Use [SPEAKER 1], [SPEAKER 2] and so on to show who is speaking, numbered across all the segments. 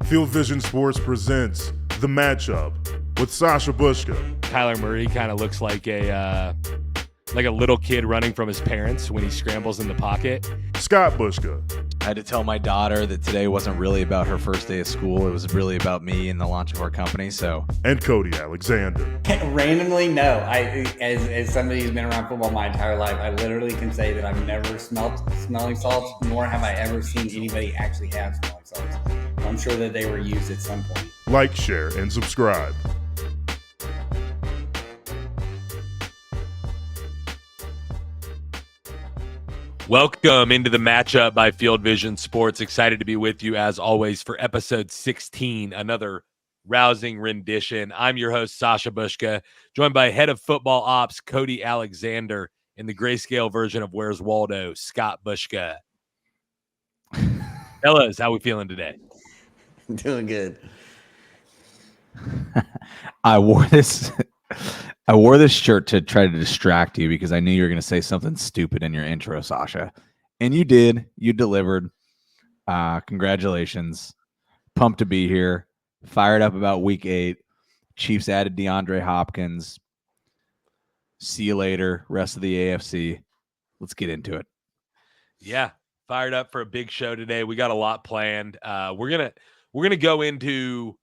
[SPEAKER 1] Field Vision Sports presents The Matchup with Sasha Bushka.
[SPEAKER 2] Kyler Murray kind of looks like a little kid running from his parents when he scrambles in the pocket.
[SPEAKER 1] Scott Bushka.
[SPEAKER 3] I had to tell my daughter that today wasn't really about her first day of school. It was really about me and the launch of our company.
[SPEAKER 1] And Cody Alexander.
[SPEAKER 4] Randomly, no. As somebody who's been around football my entire life, I literally can say that I've never smelled smelling salts, nor have I ever seen anybody actually have smelling salts. I'm sure that they were used at some point.
[SPEAKER 1] Like, share, and subscribe.
[SPEAKER 2] Welcome into the matchup by Field Vision Sports. Excited to be with you as always for episode 16, another rousing rendition. I'm your host, Sasha Bushka, joined by head of football ops, Cody Alexander, in the grayscale version of Where's Waldo, Scott Bushka. Fellas, how we feeling today?
[SPEAKER 4] Doing good.
[SPEAKER 3] I wore this shirt to try to distract you because I knew you were going to say something stupid in your intro, Sasha. And you did. You delivered. Congratulations. Pumped to be here. Fired up about week 8. Chiefs added DeAndre Hopkins. See you later, rest of the AFC. Let's get into it.
[SPEAKER 2] Yeah, fired up for a big show today. We got a lot planned. We're gonna go into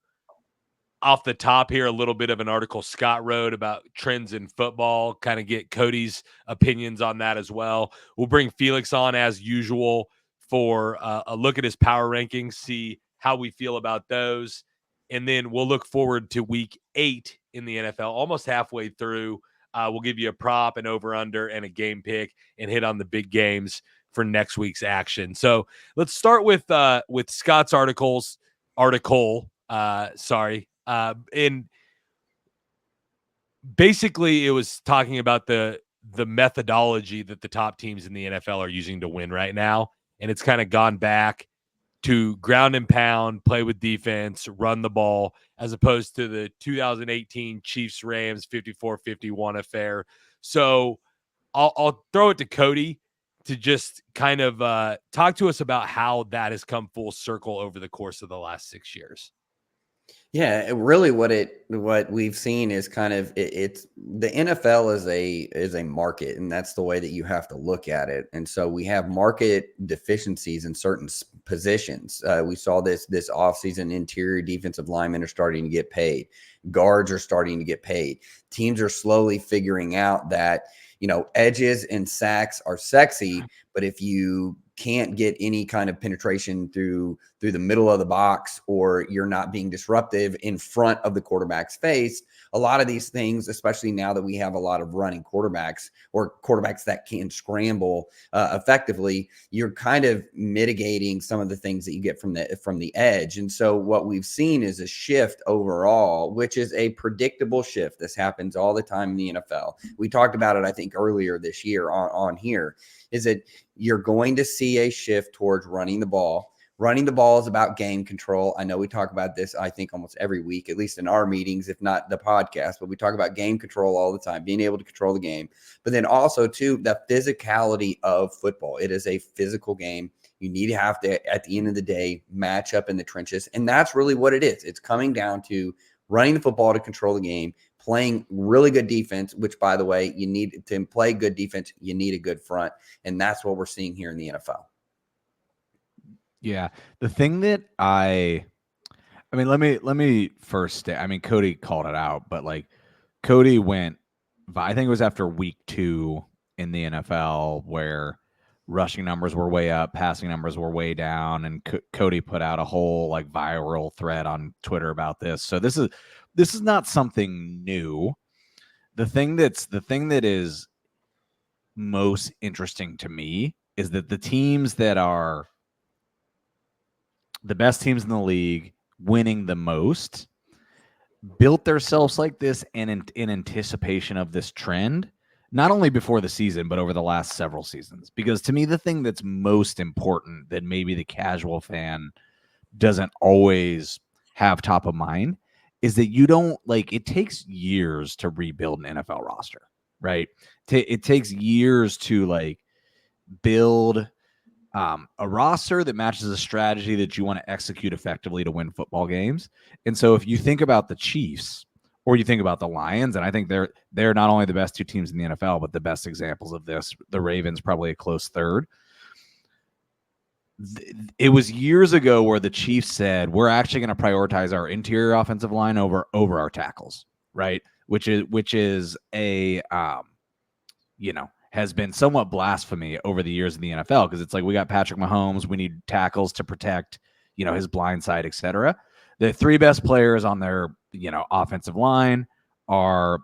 [SPEAKER 2] off the top here a little bit of an article Scott wrote about trends in football, kind of get Cody's opinions on that as well. We'll bring Felix on as usual for a look at his power rankings, see how we feel about those. And then we'll look forward to week 8 in the NFL, almost halfway through. We'll give you a prop, an over-under, and a game pick and hit on the big games for next week's action. So let's start with Scott's article. And basically it was talking about the methodology that the top teams in the NFL are using to win right now. And it's kind of gone back to ground and pound, play with defense, run the ball, as opposed to the 2018 Chiefs-Rams 54-51 affair. So I'll throw it to Cody to just kind of talk to us about how that has come full circle over the course of the last 6 years.
[SPEAKER 4] Yeah, really what we've seen is kind of it's the NFL is a market, and that's the way that you have to look at it. And so we have market deficiencies in certain positions. We saw this offseason. Interior defensive linemen are starting to get paid. Guards are starting to get paid. Teams are slowly figuring out that, edges and sacks are sexy, but if you can't get any kind of penetration through the middle of the box, or you're not being disruptive in front of the quarterback's face, a lot of these things, especially now that we have a lot of running quarterbacks or quarterbacks that can scramble effectively, you're kind of mitigating some of the things that you get from the edge. And so what we've seen is a shift overall, which is a predictable shift. This happens all the time in the NFL. We talked about it, I think, earlier this year on here, is that you're going to see a shift towards running the ball. Running the ball is about game control. I know we talk about this, I think, almost every week, at least in our meetings, if not the podcast, but we talk about game control all the time, being able to control the game. But then also, too, the physicality of football. It is a physical game. You need to have to, at the end of the day, match up in the trenches. And that's really what it is. It's coming down to running the football to control the game, playing really good defense, which, by the way, you need to play good defense. You need a good front. And that's what we're seeing here in the NFL.
[SPEAKER 3] Yeah. The thing that let me first say, Cody called it out, but Cody went, I think it was after week 2 in the NFL where rushing numbers were way up, passing numbers were way down. And Cody put out a whole viral thread on Twitter about this. So this is not something new. The thing that is most interesting to me is that the teams that are the best teams in the league, winning the most, built themselves like this in anticipation of this trend, not only before the season, but over the last several seasons. Because to me, the thing that's most important that maybe the casual fan doesn't always have top of mind is that you don't it takes years to rebuild an NFL roster, right? It takes years to build a roster that matches a strategy that you want to execute effectively to win football games. And so if you think about the Chiefs or you think about the Lions, and I think they're not only the best two teams in the NFL, but the best examples of this. The Ravens probably a close third. It was years ago where the Chiefs said, we're actually going to prioritize our interior offensive line over our tackles, right? Which is a has been somewhat blasphemy over the years in the NFL, because it's like, we got Patrick Mahomes, we need tackles to protect, his blind side, etc. The three best players on their, offensive line are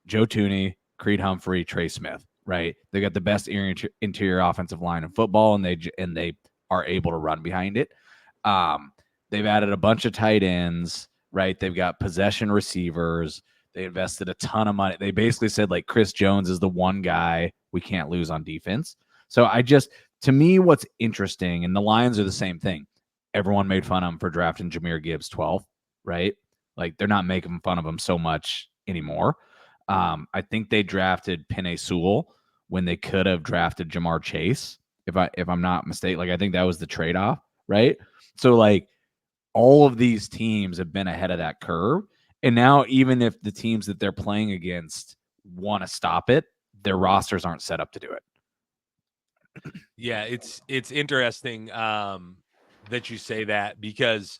[SPEAKER 3] Joe Thuney, Creed Humphrey, Trey Smith, right? They got the best interior offensive line in football, and they are able to run behind it. They've added a bunch of tight ends, right? They've got possession receivers. They invested a ton of money. They basically said, like, Chris Jones is the one guy we can't lose on defense. So to me, what's interesting, and the Lions are the same thing. Everyone made fun of him for drafting Jahmyr Gibbs 12th, right? Like, they're not making fun of him so much anymore. I think they drafted Penei Sewell when they could have drafted Jamar Chase, if I'm not mistaken. Like, I think that was the trade-off, right? So, like, all of these teams have been ahead of that curve. And now, even if the teams that they're playing against want to stop it, their rosters aren't set up to do it.
[SPEAKER 2] Yeah, it's interesting that you say that, because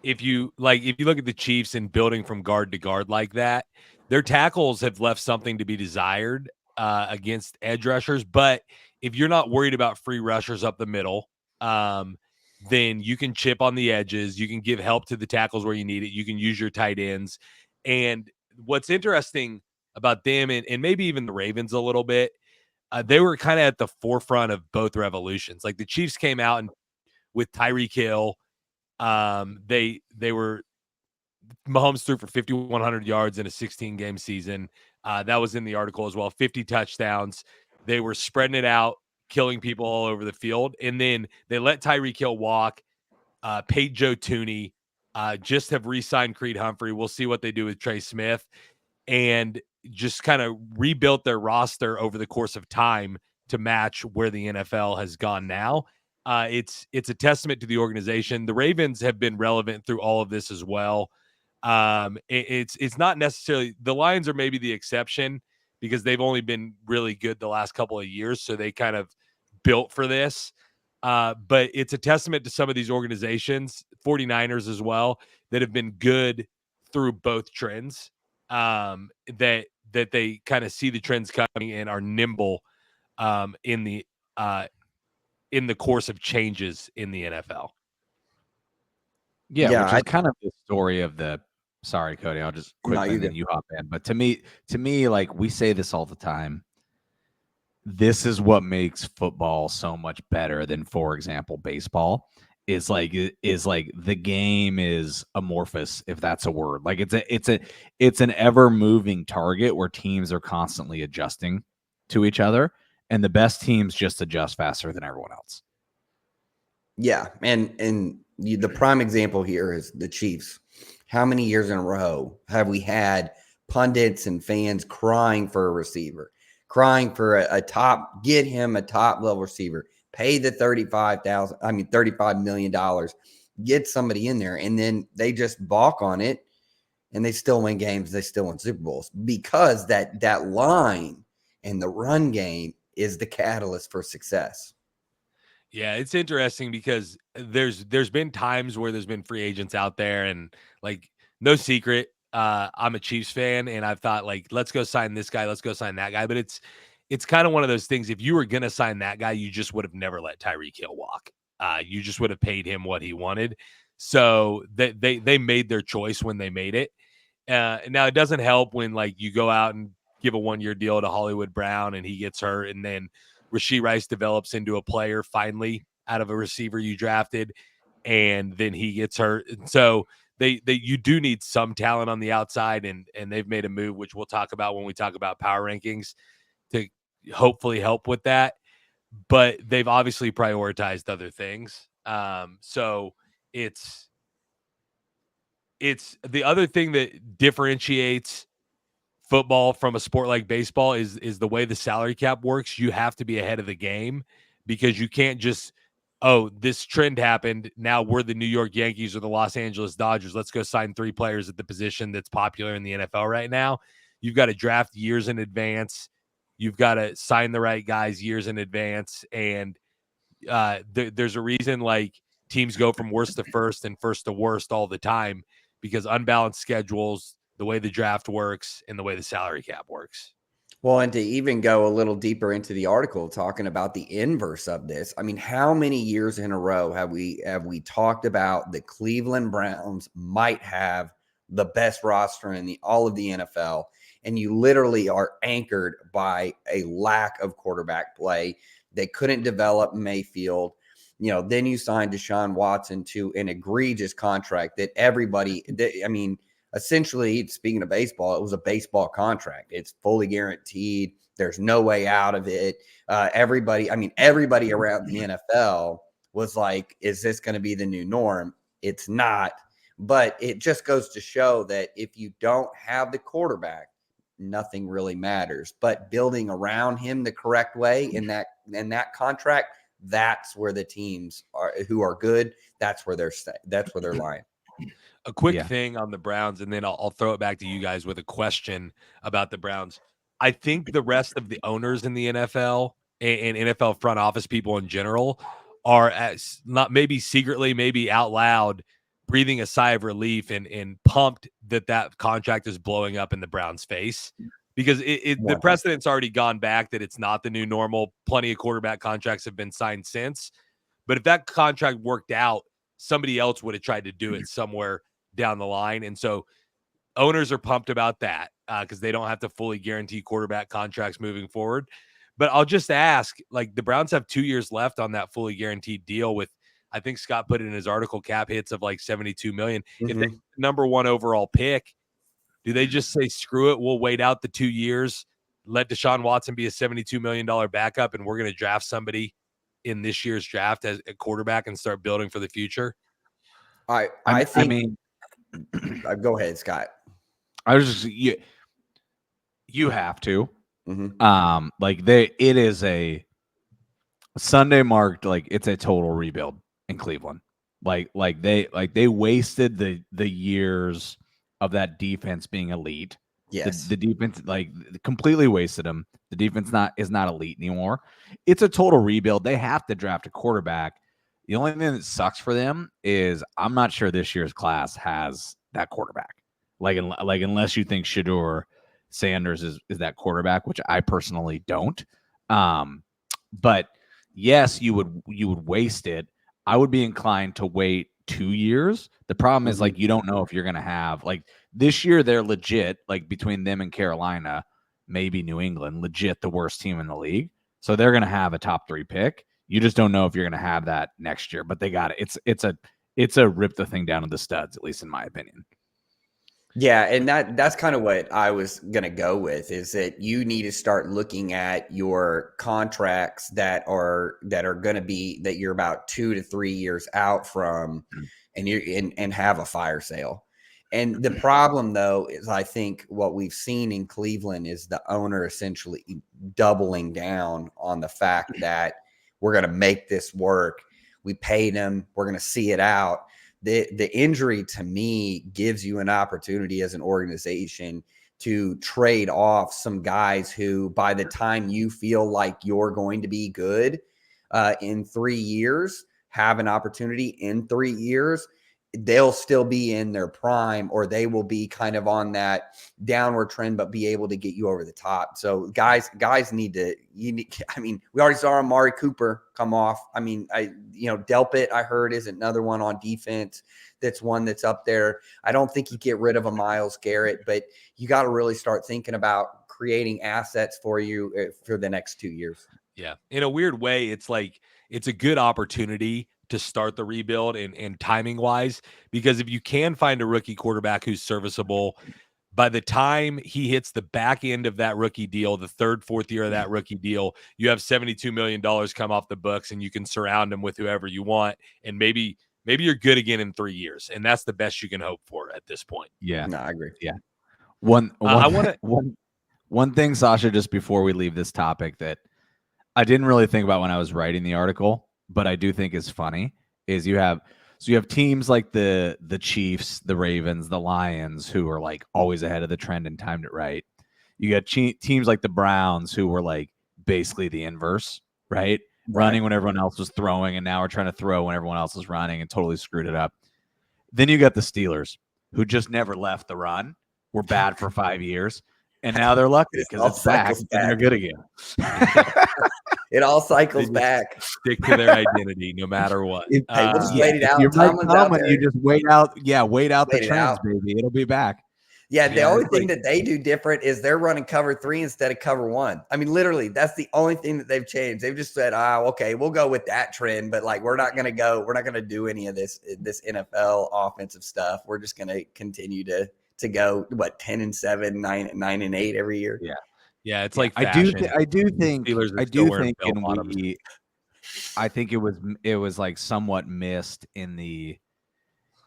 [SPEAKER 2] if you look at the Chiefs and building from guard to guard like that, their tackles have left something to be desired against edge rushers. But if you're not worried about free rushers up the middle, then you can chip on the edges. You can give help to the tackles where you need it. You can use your tight ends. And what's interesting about them, and maybe even the Ravens a little bit, they were kind of at the forefront of both revolutions. Like, the Chiefs came out and with Tyreek Hill, Mahomes threw for 5,100 yards in a 16-game season. That was in the article as well. 50 touchdowns. They were spreading it out, killing people all over the field. And then they let Tyreek Hill walk, paid Joe Thuney, just have re-signed Creed Humphrey. We'll see what they do with Trey Smith, and just kind of rebuilt their roster over the course of time to match where the NFL has gone now. It's a testament to the organization. The Ravens have been relevant through all of this as well. It's not necessarily, the Lions are maybe the exception, because they've only been really good the last couple of years, so they kind of built for this. But it's a testament to some of these organizations, 49ers as well, that have been good through both trends, that they kind of see the trends coming and are nimble in the course of changes in the NFL.
[SPEAKER 3] Yeah, which is kind of the story of the. Sorry, Cody, I'll just quickly, and then you hop in. But to me, like, we say this all the time. This is what makes football so much better than, for example, baseball. Is like the game is amorphous, if that's a word. Like, it's an ever moving target where teams are constantly adjusting to each other, and the best teams just adjust faster than everyone else.
[SPEAKER 4] Yeah, and the prime example here is the Chiefs. How many years in a row have we had pundits and fans crying for a receiver, crying for a top, get him a top level receiver, pay the $35 million, get somebody in there, and then they just balk on it, and they still win games, they still win Super Bowls, because that line and the run game is the catalyst for success.
[SPEAKER 2] Yeah, it's interesting because there's been times where there's been free agents out there, and, like, no secret, I'm a Chiefs fan, and I've thought, like, let's go sign this guy, let's go sign that guy. But it's kind of one of those things. If you were going to sign that guy, you just would have never let Tyreek Hill walk. You just would have paid him what he wanted. So they made their choice when they made it. Now, it doesn't help when, like, you go out and give a 1-year deal to Hollywood Brown and he gets hurt, and then Rashee Rice develops into a player finally out of a receiver you drafted, and then he gets hurt. And so you do need some talent on the outside, and they've made a move, which we'll talk about when we talk about power rankings, to hopefully help with that. But they've obviously prioritized other things. So it's the other thing that differentiates football from a sport like baseball is the way the salary cap works. You have to be ahead of the game, because you can't just oh, this trend happened. Now we're the New York Yankees or the Los Angeles Dodgers. Let's go sign 3 players at the position that's popular in the NFL right now. You've got to draft years in advance. You've got to sign the right guys years in advance. And there's a reason like teams go from worst to first and first to worst all the time because unbalanced schedules, the way the draft works, and the way the salary cap works.
[SPEAKER 4] Well, and to even go a little deeper into the article, talking about the inverse of this, I mean, how many years in a row have we talked about the Cleveland Browns might have the best roster in all of the NFL, and you literally are anchored by a lack of quarterback play. They couldn't develop Mayfield. Then you signed Deshaun Watson to an egregious contract that essentially, speaking of baseball, it was a baseball contract. It's fully guaranteed. There's no way out of it. Everybody around the NFL was like, is this going to be the new norm? It's not. But it just goes to show that if you don't have the quarterback, nothing really matters. But building around him the correct way in that contract, that's where the teams who are good, that's where they're lying.
[SPEAKER 2] A quick thing on the Browns, and then I'll throw it back to you guys with a question about the Browns. I think the rest of the owners in the NFL and NFL front office people in general are not maybe secretly, maybe out loud, breathing a sigh of relief and pumped that contract is blowing up in the Browns' face because the precedent's already gone back that it's not the new normal. Plenty of quarterback contracts have been signed since. But if that contract worked out, somebody else would have tried to do it somewhere down the line. And so owners are pumped about that because they don't have to fully guarantee quarterback contracts moving forward. But I'll just ask, like the Browns have 2 years left on that fully guaranteed deal with, I think Scott put in his article, cap hits of like $72 million.
[SPEAKER 4] Mm-hmm.
[SPEAKER 2] If they number 1 overall pick, do they just say, screw it, we'll wait out the 2 years, let Deshaun Watson be a $72 million backup, and we're going to draft somebody in this year's draft as a quarterback and start building for the future?
[SPEAKER 4] I think go ahead, Scott.
[SPEAKER 3] I was just you have to.
[SPEAKER 4] Mm-hmm.
[SPEAKER 3] It is a Sunday marked like it's a total rebuild in Cleveland. They wasted the years of that defense being elite.
[SPEAKER 4] Yes.
[SPEAKER 3] The defense completely wasted them. The defense is not elite anymore. It's a total rebuild. They have to draft a quarterback. The only thing that sucks for them is I'm not sure this year's class has that quarterback. Unless you think Shedeur Sanders is that quarterback, which I personally don't. But yes, you would waste it. I would be inclined to wait 2 years. The problem is you don't know if you're going to have this year. They're legit, between them and Carolina, maybe New England, legit the worst team in the league. So they're going to have a top 3 pick. You just don't know if you're going to have that next year, but they got it. It's a rip the thing down to the studs, at least in my opinion.
[SPEAKER 4] Yeah, and that's kind of what I was going to go with, is that you need to start looking at your contracts that are going to be that you're about 2 to 3 years out from, and have a fire sale. And the problem, though, is I think what we've seen in Cleveland is the owner essentially doubling down on the fact that we're going to make this work. We paid him. We're going to see it out. The injury, to me, gives you an opportunity as an organization to trade off some guys who, by the time you feel like you're going to be good in 3 years, have an opportunity in 3 years, they'll still be in their prime, or they will be kind of on that downward trend, but be able to get you over the top. So guys need to, we already saw Amari Cooper come off. Delpit, I heard, is another one on defense. That's one that's up there. I don't think you get rid of a Myles Garrett, but you got to really start thinking about creating assets for you for the next 2 years.
[SPEAKER 2] Yeah. In a weird way, it's a good opportunity to start the rebuild and timing wise, because if you can find a rookie quarterback who's serviceable, by the time he hits the back end of that rookie deal, the 3rd, 4th year of that rookie deal, you have $72 million come off the books, and you can surround him with whoever you want. And maybe you're good again in 3 years. And that's the best you can hope for at this point.
[SPEAKER 3] Yeah.
[SPEAKER 4] No, I agree.
[SPEAKER 3] Yeah. One thing, Sasha, just before we leave this topic that I didn't really think about when I was writing the article, but I do think is funny is you have teams like the Chiefs, the Ravens, the Lions, who are like always ahead of the trend and timed it right. You got teams like the Browns who were like basically the inverse, right? Running when everyone else was throwing, and now we're trying to throw when everyone else is running and totally screwed it up. Then you got the Steelers, who just never left the run. Were bad for 5 years, and now they're lucky because it's back and they're good again.
[SPEAKER 4] It all cycles back.
[SPEAKER 2] Stick to their identity no matter what.
[SPEAKER 4] We'll just wait it out.
[SPEAKER 3] You
[SPEAKER 4] Tomlin's out there.
[SPEAKER 3] You just wait out. Yeah, wait out
[SPEAKER 4] Wait
[SPEAKER 3] the
[SPEAKER 4] it
[SPEAKER 3] trends,
[SPEAKER 4] out.
[SPEAKER 3] baby. It'll be back.
[SPEAKER 4] Yeah, the only thing that they do different is they're running cover 3 instead of cover 1. I mean, literally, that's the only thing that they've changed. They've just said, okay, we'll go with that trend, but like we're not going to do any of this NFL offensive stuff. We're just going to continue to go 10-7, 9-8 every year.
[SPEAKER 2] Yeah, it's like
[SPEAKER 3] I do think I think it was like somewhat missed in the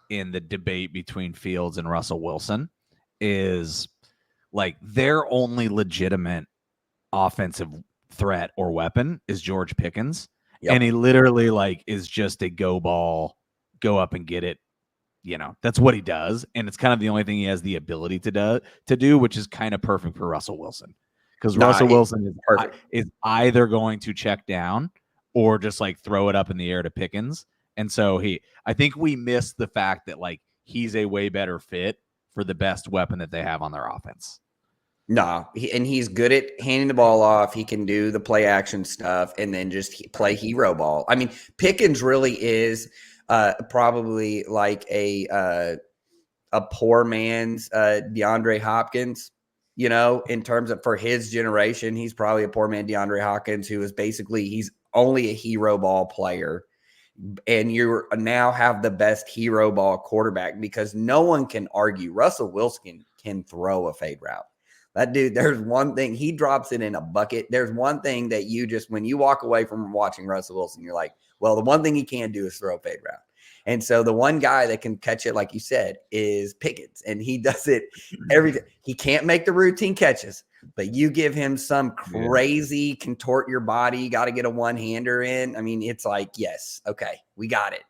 [SPEAKER 3] debate between Fields and Russell Wilson is like their only legitimate offensive threat or weapon is George Pickens. Yep. And he literally like is just a go up and get it. You know, that's what he does. And it's kind of the only thing he has the ability to do, which is kind of perfect for Russell Wilson. Because Russell Wilson is either going to check down or just like throw it up in the air to Pickens. And so I think we missed the fact that like he's a way better fit for the best weapon that they have on their offense.
[SPEAKER 4] No, he's good at handing the ball off. He can do the play action stuff and then just play hero ball. I mean, Pickens really is probably like a poor man's DeAndre Hopkins. You know, in terms of for his generation, he's probably a poor man DeAndre Hopkins who is basically he's only a hero ball player. And you now have the best hero ball quarterback because no one can argue Russell Wilson can throw a fade route. That dude, there's one thing, he drops it in a bucket. There's one thing that you just, when you walk away from watching Russell Wilson, you're like, well, the one thing he can do is throw a fade route. And so the one guy that can catch it, like you said, is Pickens. And he does it every day. He can't make the routine catches, but you give him some crazy contort your body, got to get a one-hander in. I mean, it's like, yes, okay, we got it.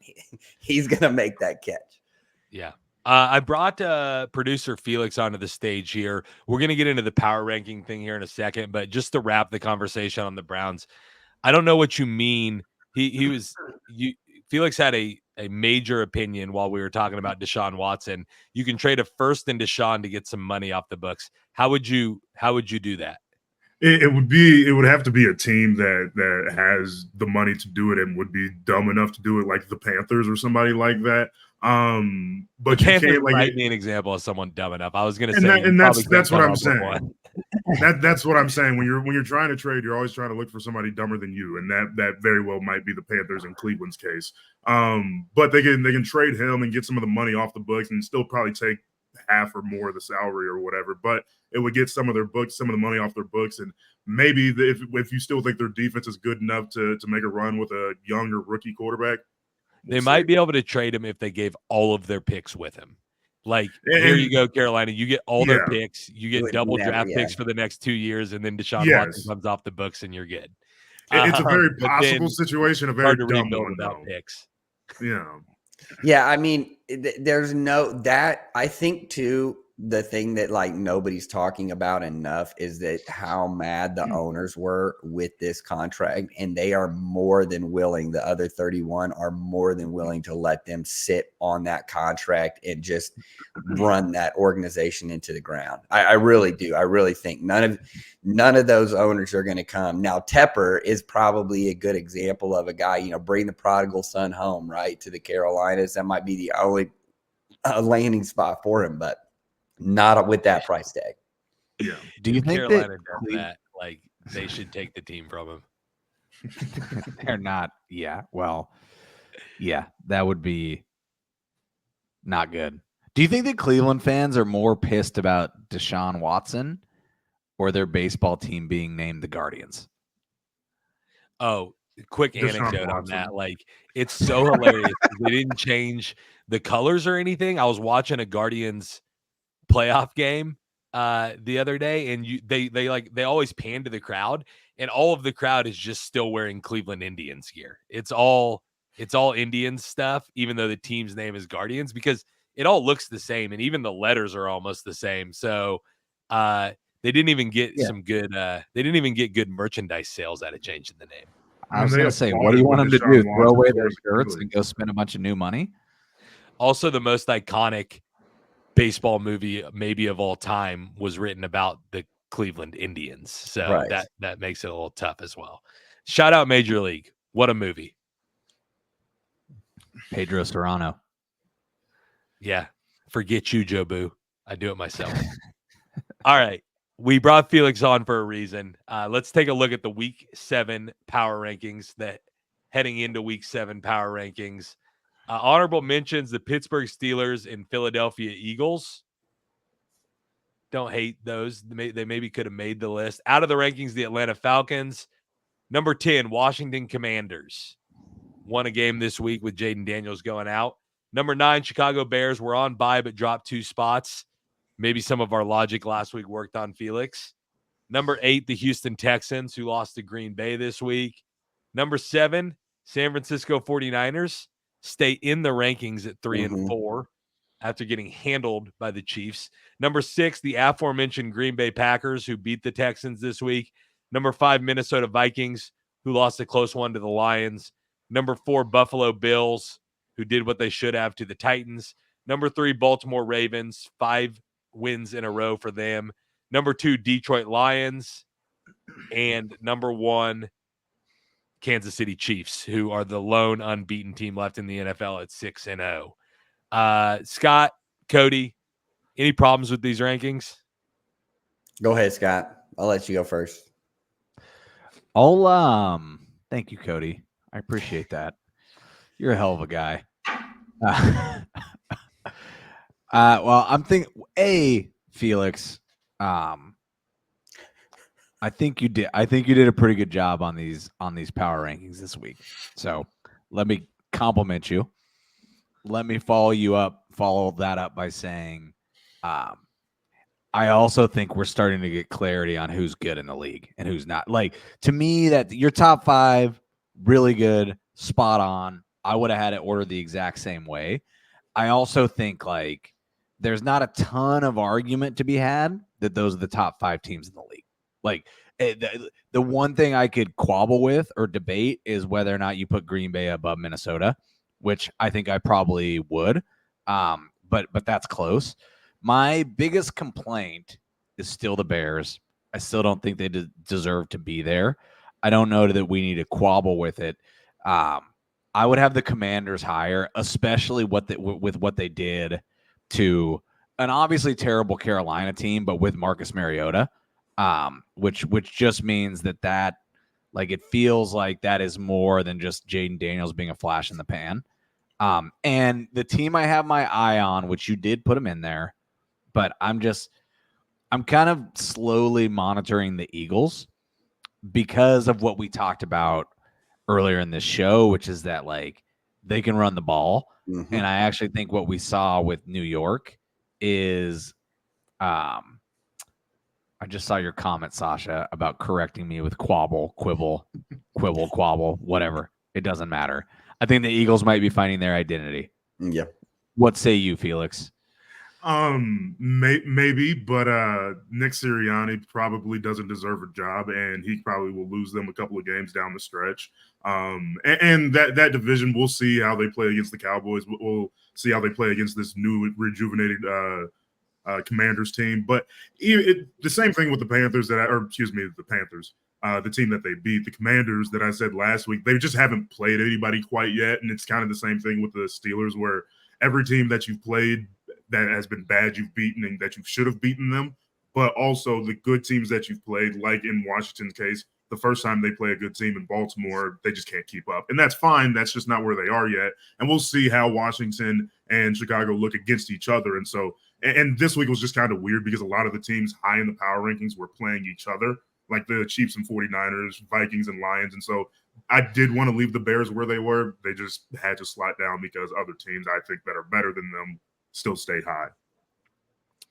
[SPEAKER 4] He's going to make that catch.
[SPEAKER 2] Yeah. I brought producer Felix onto the stage here. We're going to get into the power ranking thing here in a second, but just to wrap the conversation on the Browns, I don't know what you mean. Felix had a major opinion while we were talking about Deshaun Watson. You can trade a first and Deshaun to get some money off the books. How would you do that?
[SPEAKER 1] It would have to be a team that has the money to do it and would be dumb enough to do it, like the Panthers or somebody like that. But
[SPEAKER 2] the
[SPEAKER 1] you can't
[SPEAKER 2] like me an example of someone dumb enough. I was going to
[SPEAKER 1] say, and that's what I'm saying. That's what I'm saying. When you're trying to trade, you're always trying to look for somebody dumber than you, and that very well might be the Panthers in Cleveland's case. But they can trade him and get some of the money off the books, and still probably take half or more of the salary or whatever. But it would get some of the money off their books, and maybe if you still think their defense is good enough to make a run with a younger rookie quarterback,
[SPEAKER 2] they might be able to trade him if they gave all of their picks with him. Like, here you go, Carolina. You get all their picks. You get double draft picks for the next 2 years, and then Deshaun Watson comes off the books, and you're good.
[SPEAKER 1] It's a very possible situation, a very dumb one,
[SPEAKER 2] without picks.
[SPEAKER 1] Yeah.
[SPEAKER 4] Yeah, I mean, there's I think, too, the thing that, like, nobody's talking about enough is that how mad the owners were with this contract, and they are more than willing, the other 31 are more than willing to let them sit on that contract and just run that organization into the ground. I really do. I really think none of those owners are going to come. Now, Tepper is probably a good example of a guy, bring the prodigal son home, right, to the Carolinas. That might be the only landing spot for him, but not with that price tag.
[SPEAKER 1] Yeah.
[SPEAKER 3] Do you think
[SPEAKER 2] Carolina does that? Like, they should take the team from him.
[SPEAKER 3] They're not. Yeah. Well, yeah, that would be not good. Do you think that Cleveland fans are more pissed about Deshaun Watson or their baseball team being named the Guardians?
[SPEAKER 2] Oh, quick anecdote on that. Like, it's so hilarious. They didn't change the colors or anything. I was watching a Guardians playoff game the other day, and they always pan to the crowd, and all of the crowd is just still wearing Cleveland Indians gear. It's all Indians stuff, even though the team's name is Guardians, because it all looks the same, and even the letters are almost the same. So they didn't even get good merchandise sales out of changing the name.
[SPEAKER 3] I was going to say, what do you want them to do? Throw away their shirts and go spend a bunch of new money?
[SPEAKER 2] Also, the most iconic baseball movie maybe of all time was written about the Cleveland Indians. So that makes it a little tough as well. Shout out Major League. What a movie.
[SPEAKER 3] Pedro Serrano.
[SPEAKER 2] Yeah. Forget you, Joe Boo. I do it myself. All right. We brought Felix on for a reason. Let's take a look at the Week 7 power rankings heading into Week 7 power rankings. Honorable mentions, the Pittsburgh Steelers and Philadelphia Eagles. Don't hate those. They maybe could have made the list. Out of the rankings, the Atlanta Falcons. Number 10, Washington Commanders. Won a game this week with Jaden Daniels going out. Number 9, Chicago Bears were on bye but dropped 2 spots. Maybe some of our logic last week worked on Felix. Number 8, the Houston Texans, who lost to Green Bay this week. Number 7, San Francisco 49ers stay in the rankings at 3 and 4 after getting handled by the Chiefs. Number 6, the aforementioned Green Bay Packers, who beat the Texans this week. Number 5, Minnesota Vikings, who lost a close one to the Lions. Number 4, Buffalo Bills, who did what they should have to the Titans. Number 3, Baltimore Ravens, 5 wins in a row for them. Number 2, Detroit Lions. And number 1, Kansas City Chiefs, who are the lone unbeaten team left in the NFL at 6-0. Scott, Cody, any problems with these rankings?
[SPEAKER 4] Go ahead, Scott. I'll let you go first.
[SPEAKER 3] Thank you, Cody. I appreciate that. You're a hell of a guy. Well, I'm thinking, Felix, I think you did a pretty good job on these power rankings this week. So let me compliment you. Let me follow that up by saying, I also think we're starting to get clarity on who's good in the league and who's not. Like, to me, that your top 5, really good, spot on. I would have had it ordered the exact same way. I also think, like, there's not a ton of argument to be had that those are the top 5 teams in the league. Like, the one thing I could quabble with or debate is whether or not you put Green Bay above Minnesota, which I think I probably would. But that's close. My biggest complaint is still the Bears. I still don't think they deserve to be there. I don't know that we need to quabble with it. I would have the Commanders higher, especially with what they did to an obviously terrible Carolina team, but with Marcus Mariota, which just means that like, it feels like that is more than just Jaden Daniels being a flash in the pan. And the team I have my eye on, which you did put him in there, but I'm kind of slowly monitoring the Eagles because of what we talked about earlier in this show, which is that, like, they can run the ball. Mm-hmm. And I actually think what we saw with New York is, I just saw your comment, Sasha, about correcting me with quibble, whatever. It doesn't matter. I think the Eagles might be finding their identity.
[SPEAKER 4] Yeah.
[SPEAKER 3] What say you, Felix?
[SPEAKER 1] Maybe, but Nick Sirianni probably doesn't deserve a job, and he probably will lose them a couple of games down the stretch. And that division, we'll see how they play against the Cowboys. We'll see how they play against this new rejuvenated Commanders team. But the same thing with the Panthers the Panthers, the team that they beat, the Commanders that I said last week. They just haven't played anybody quite yet, and it's kind of the same thing with the Steelers, where every team that you've played that has been bad, you've beaten, and that you should have beaten them. But also the good teams that you've played, like in Washington's case, the first time they play a good team in Baltimore, they just can't keep up. And that's fine. That's just not where they are yet. And we'll see how Washington and Chicago look against each other. And so, and this week was just kind of weird because a lot of the teams high in the power rankings were playing each other, like the Chiefs and 49ers, Vikings and Lions. And so I did want to leave the Bears where they were. They just had to slide down because other teams I think that are better than them still stayed high.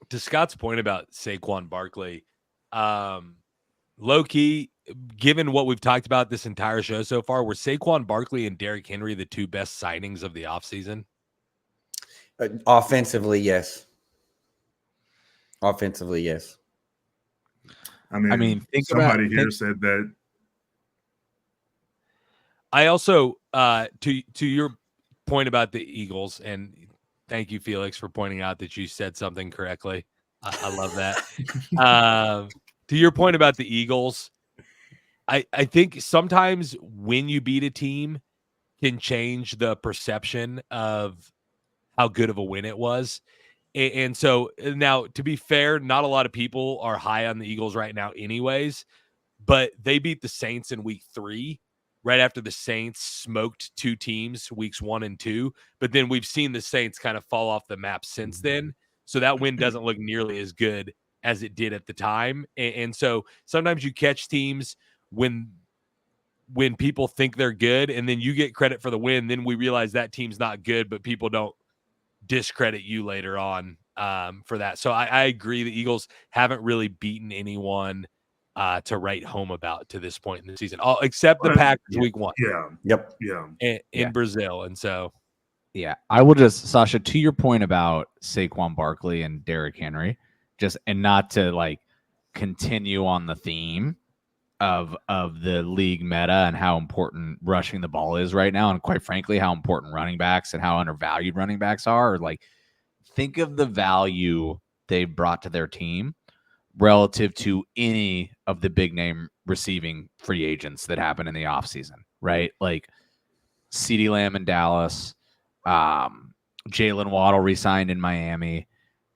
[SPEAKER 2] To Scott's point about Saquon Barkley, low key, given what we've talked about this entire show so far, were Saquon Barkley and Derrick Henry the two best signings of the offseason?
[SPEAKER 4] Offensively, yes. Offensively, yes.
[SPEAKER 1] I mean somebody here said that.
[SPEAKER 2] I also, to your point about the Eagles, and thank you, Felix, for pointing out that you said something correctly. I love that. To your point about the Eagles, I think sometimes when you beat a team can change the perception of how good of a win it was. And so now, to be fair, not a lot of people are high on the Eagles right now anyways, but they beat the Saints in week 3, right after the Saints smoked 2 teams, weeks 1 and 2. But then we've seen the Saints kind of fall off the map since then. So that win doesn't look nearly as good as it did at the time. And so sometimes you catch teams when people think they're good, and then you get credit for the win. Then we realize that team's not good, but people don't discredit you later on for that. So I agree. The Eagles haven't really beaten anyone to write home about to this point in the season, except the Packers week 1.
[SPEAKER 1] Yeah.
[SPEAKER 4] Yep.
[SPEAKER 1] Yeah.
[SPEAKER 2] In Brazil. And so,
[SPEAKER 3] yeah, I will just, Sasha, to your point about Saquon Barkley and Derrick Henry, and not to like continue on the theme of the league meta and how important rushing the ball is right now, and quite frankly, how important running backs and how undervalued running backs are. Like, think of the value they brought to their team relative to any of the big name receiving free agents that happen in the offseason, right? Like CeeDee Lamb in Dallas, Jalen Waddle re-signed in Miami,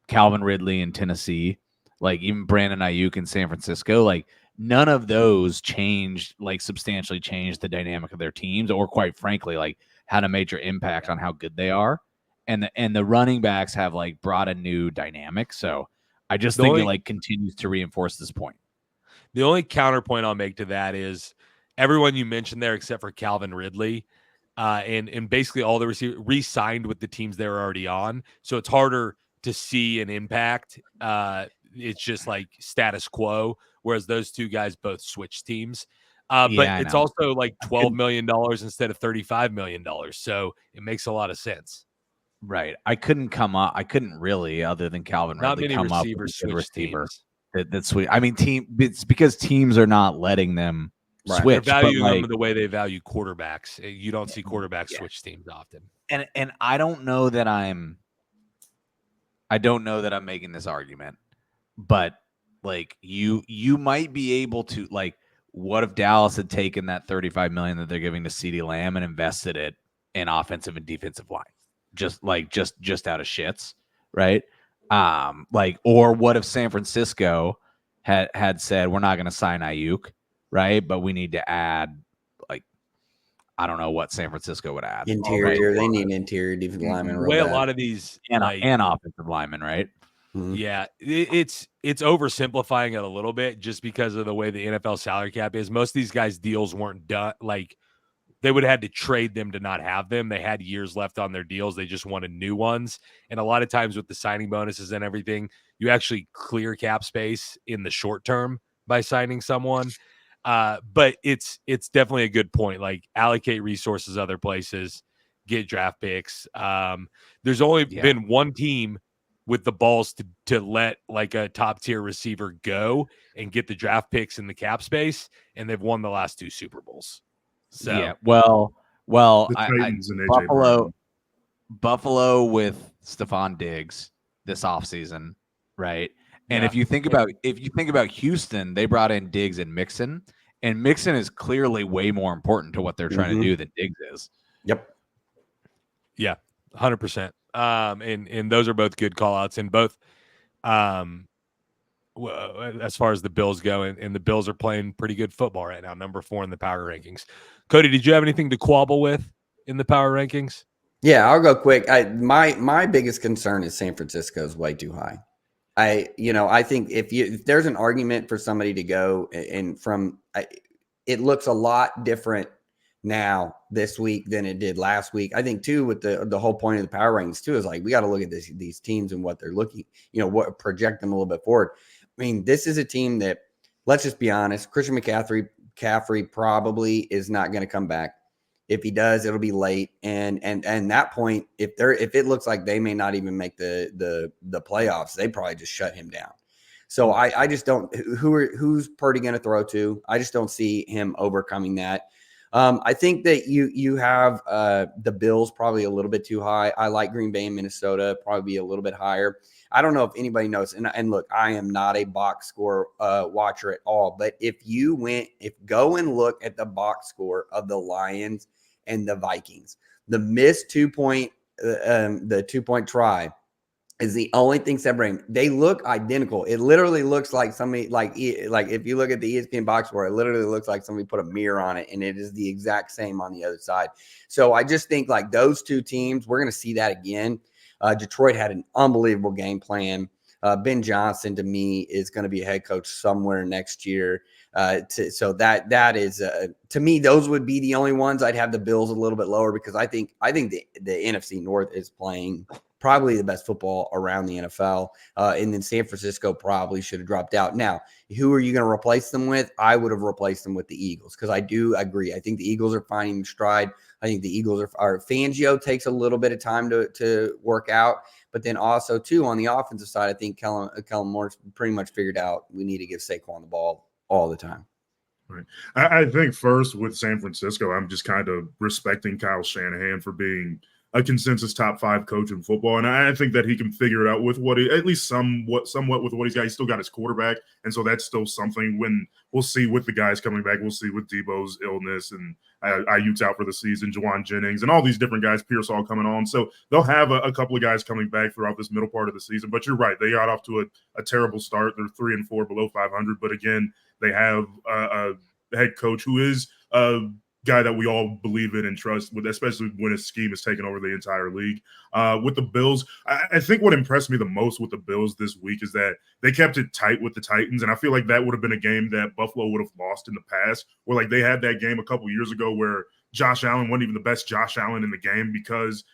[SPEAKER 3] Calvin Ridley in Tennessee, like even Brandon Ayuk in San Francisco. Like, none of those substantially changed the dynamic of their teams, or quite frankly, like had a major impact on how good they are. And the running backs have like brought a new dynamic. So I just think it like continues to reinforce this point.
[SPEAKER 2] The only counterpoint I'll make to that is everyone you mentioned there, except for Calvin Ridley, and basically all the receivers re-signed with the teams they were already on. So it's harder to see an impact. It's just like status quo, whereas those two guys both switch teams. But it's also like $12 million instead of $35 million. So it makes a lot of sense.
[SPEAKER 3] Right. I couldn't really, other than Calvin Ridley, come up with a good receiver that's sweet. I mean, it's because teams are not letting them switch.
[SPEAKER 2] They're valuing them the way they value quarterbacks. You don't see quarterbacks switch teams often.
[SPEAKER 3] And I don't know that I'm making this argument, but like you might be able to, like, what if Dallas had taken that $35 million that they're giving to CeeDee Lamb and invested it in offensive and defensive line, just out of shits, right? Or what if San Francisco had said, we're not going to sign Ayuk, right? But we need to add, like, I don't know what San Francisco would add.
[SPEAKER 4] Interior, right? They need an interior defensive lineman.
[SPEAKER 2] The way a lot of these
[SPEAKER 3] and offensive linemen, right?
[SPEAKER 4] Mm-hmm.
[SPEAKER 2] Yeah, it's oversimplifying it a little bit just because of the way the NFL salary cap is. Most of these guys' deals weren't done. Like, they would have had to trade them to not have them. They had years left on their deals. They just wanted new ones. And a lot of times with the signing bonuses and everything, you actually clear cap space in the short term by signing someone. But it's definitely a good point. Like, allocate resources other places, get draft picks. There's only been one team with the balls to let like a top tier receiver go and get the draft picks in the cap space, and they've won the last 2 Super Bowls. So
[SPEAKER 3] yeah, Buffalo with Stephon Diggs this offseason, right? And if you think about Houston, they brought in Diggs and Mixon is clearly way more important to what they're trying to do than Diggs is.
[SPEAKER 4] Yep.
[SPEAKER 2] Yeah, 100%. And those are both good call outs, and both as far as the Bills go, and the Bills are playing pretty good football right now, number 4 in the power rankings. Cody, did you have anything to quabble with in the power rankings?
[SPEAKER 4] Yeah, I'll go quick. My biggest concern is San Francisco is way too high. I think if there's an argument for somebody to go, and it looks a lot different now this week than it did last week. I think too, with the whole point of the power rankings too, is like, we got to look at these teams and what they're looking, what project them a little bit forward. I mean, this is a team that, let's just be honest, Christian McCaffrey McCaffrey probably is not going to come back. If he does, it'll be late. And that point, if it looks like they may not even make the playoffs, they probably just shut him down. So I just don't. Who's Purdy going to throw to? I just don't see him overcoming that. I think that you have the Bills probably a little bit too high. I like Green Bay and Minnesota probably be a little bit higher. I don't know if anybody knows. And look, I am not a box score watcher at all. But if go and look at the box score of the Lions and the Vikings, the missed 2-point the 2-point try is the only thing separating. They look identical. It literally looks like somebody like if you look at the ESPN box score, it literally looks like somebody put a mirror on it, and it is the exact same on the other side. So I just think like those two teams, we're going to see that again. Detroit had an unbelievable game plan. Ben Johnson, to me, is going to be a head coach somewhere next year. So that is to me, those would be the only ones. I'd have the Bills a little bit lower because I think the NFC North is playing probably the best football around the NFL. And then San Francisco probably should have dropped out. Now, who are you going to replace them with? I would have replaced them with the Eagles because I do agree. I think the Eagles are finding stride. I think the Eagles are Fangio takes a little bit of time to work out. But then also, too, on the offensive side, I think Kellen Moore's pretty much figured out we need to give Saquon the ball all the time.
[SPEAKER 1] Right. I think first with San Francisco, I'm just kind of respecting Kyle Shanahan for being a consensus top 5 coach in football. And I think that he can figure it out with at least somewhat with what he's got. He's still got his quarterback. And so that's still something. When we'll see with the guys coming back, we'll see with Debo's illness and Ayuk's out for the season, Juwan Jennings, and all these different guys, Pierce all coming on. So they'll have a couple of guys coming back throughout this middle part of the season. But you're right. They got off to a terrible start. They're 3-4 below 500. But again, they have a head coach who is guy that we all believe in and trust, with, especially when his scheme is taking over the entire league. With the Bills, I think what impressed me the most with the Bills this week is that they kept it tight with the Titans, and I feel like that would have been a game that Buffalo would have lost in the past, where like they had that game a couple years ago where Josh Allen wasn't even the best Josh Allen in the game because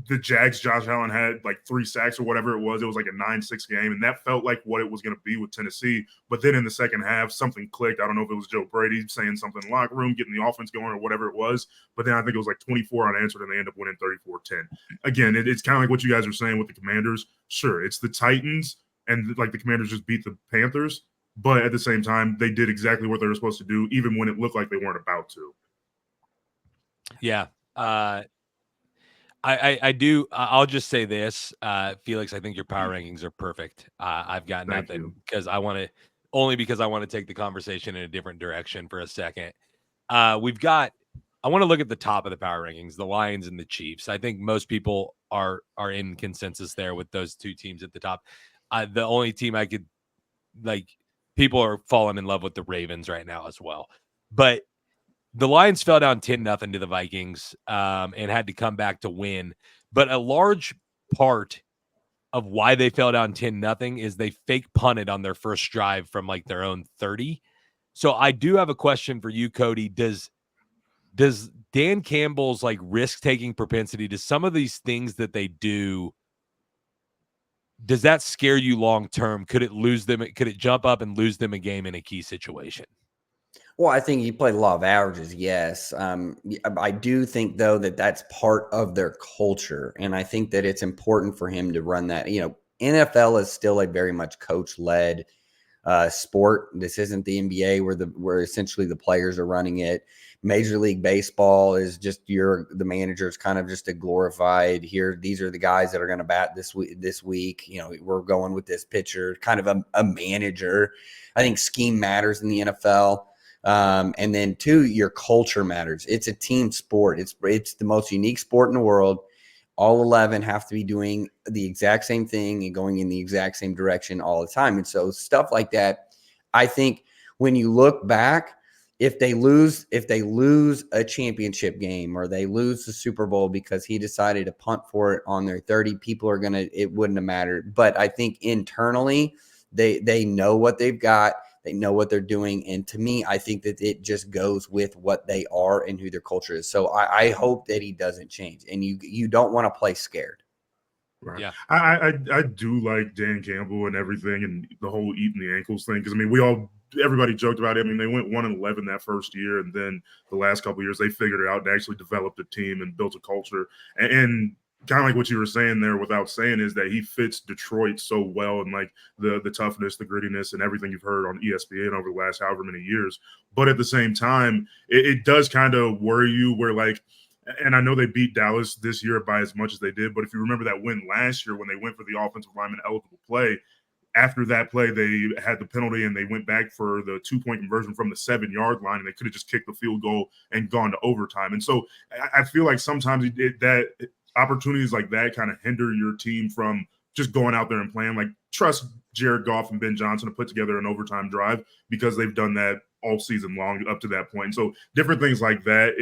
[SPEAKER 1] the Jags, Josh Allen had like 3 sacks or whatever it was. It was like a 9-6 game, and that felt like what it was going to be with Tennessee. But then in the second half, something clicked. I don't know if it was Joe Brady saying something in the locker room, getting the offense going or whatever it was. But then I think it was like 24 unanswered, and they end up winning 34-10. Again, it's kind of like what you guys are saying with the Commanders. Sure, it's the Titans, and like the Commanders just beat the Panthers. But at the same time, they did exactly what they were supposed to do, even when it looked like they weren't about to.
[SPEAKER 2] Yeah. I do. I'll just say this, Felix. I think your power rankings are perfect. I've got nothing because I want to take the conversation in a different direction for a second. I want to look at the top of the power rankings, the Lions and the Chiefs. I think most people are in consensus there with those two teams at the top. The only team I could people are falling in love with the Ravens right now as well, but the Lions fell down 10-0 to the Vikings and had to come back to win. But a large part of why they fell down 10-0 is they fake punted on their first drive from like their own 30. So I do have a question for you, Cody. Does Dan Campbell's like risk-taking propensity to some of these things that they do, does that scare you long-term? Could it jump up and lose them a game in a key situation?
[SPEAKER 4] Well, I think you play law of averages, yes. I do think, though, that that's part of their culture. And I think that it's important for him to run that. You know, NFL is still a very much coach-led sport. This isn't the NBA where essentially the players are running it. Major League Baseball is just the manager is kind of just a glorified here. These are the guys that are going to bat this week. You know, we're going with this pitcher, kind of a manager. I think scheme matters in the NFL. And then 2, your culture matters. It's a team sport. It's the most unique sport in the world. All 11 have to be doing the exact same thing and going in the exact same direction all the time. And so stuff like that, I think when you look back, if they lose a championship game or they lose the Super Bowl because he decided to punt for it on their 30, it wouldn't have mattered. But I think internally they know what they've got. They know what they're doing. And to me, I think that it just goes with what they are and who their culture is. So I hope that he doesn't change. And you don't want to play scared.
[SPEAKER 1] Right.
[SPEAKER 2] Yeah.
[SPEAKER 1] I do like Dan Campbell and everything and the whole eating the ankles thing because I mean everybody joked about it. I mean they went 1-11 that first year and then the last couple of years they figured it out. They actually developed a team and built a culture and kind of like what you were saying there without saying is that he fits Detroit so well and like the toughness, the grittiness, and everything you've heard on ESPN over the last however many years. But at the same time, it does kind of worry you where like. And I know they beat Dallas this year by as much as they did, but if you remember that win last year when they went for the offensive lineman eligible play, after that play, they had the penalty and they went back for the 2-point conversion from the 7-yard line, and they could have just kicked the field goal and gone to overtime. And so I feel like sometimes that opportunities like that kind of hinder your team from just going out there and playing. Like trust Jared Goff and Ben Johnson to put together an overtime drive because they've done that all season long up to that point. And so different things like that,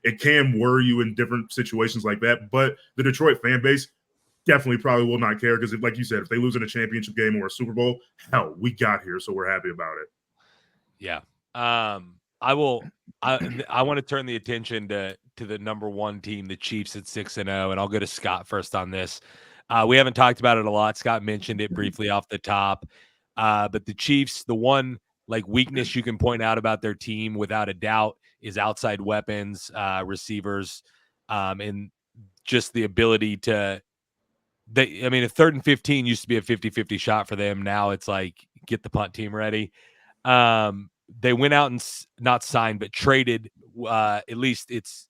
[SPEAKER 1] it can worry you in different situations like that. But the Detroit fan base definitely probably will not care because, like you said, if they lose in a championship game or a Super Bowl, hell, we got here, so we're happy about it.
[SPEAKER 2] Yeah. I want to turn the attention to the number one team, the Chiefs at 6-0, and I'll go to Scott first on this. We haven't talked about it a lot. Scott mentioned it briefly off the top. But the Chiefs, the one like weakness you can point out about their team without a doubt is outside weapons, receivers, and just the ability to a 3rd and 15 used to be a 50-50 shot for them. Now it's like get the punt team ready. They went out and not signed, but traded. At least it's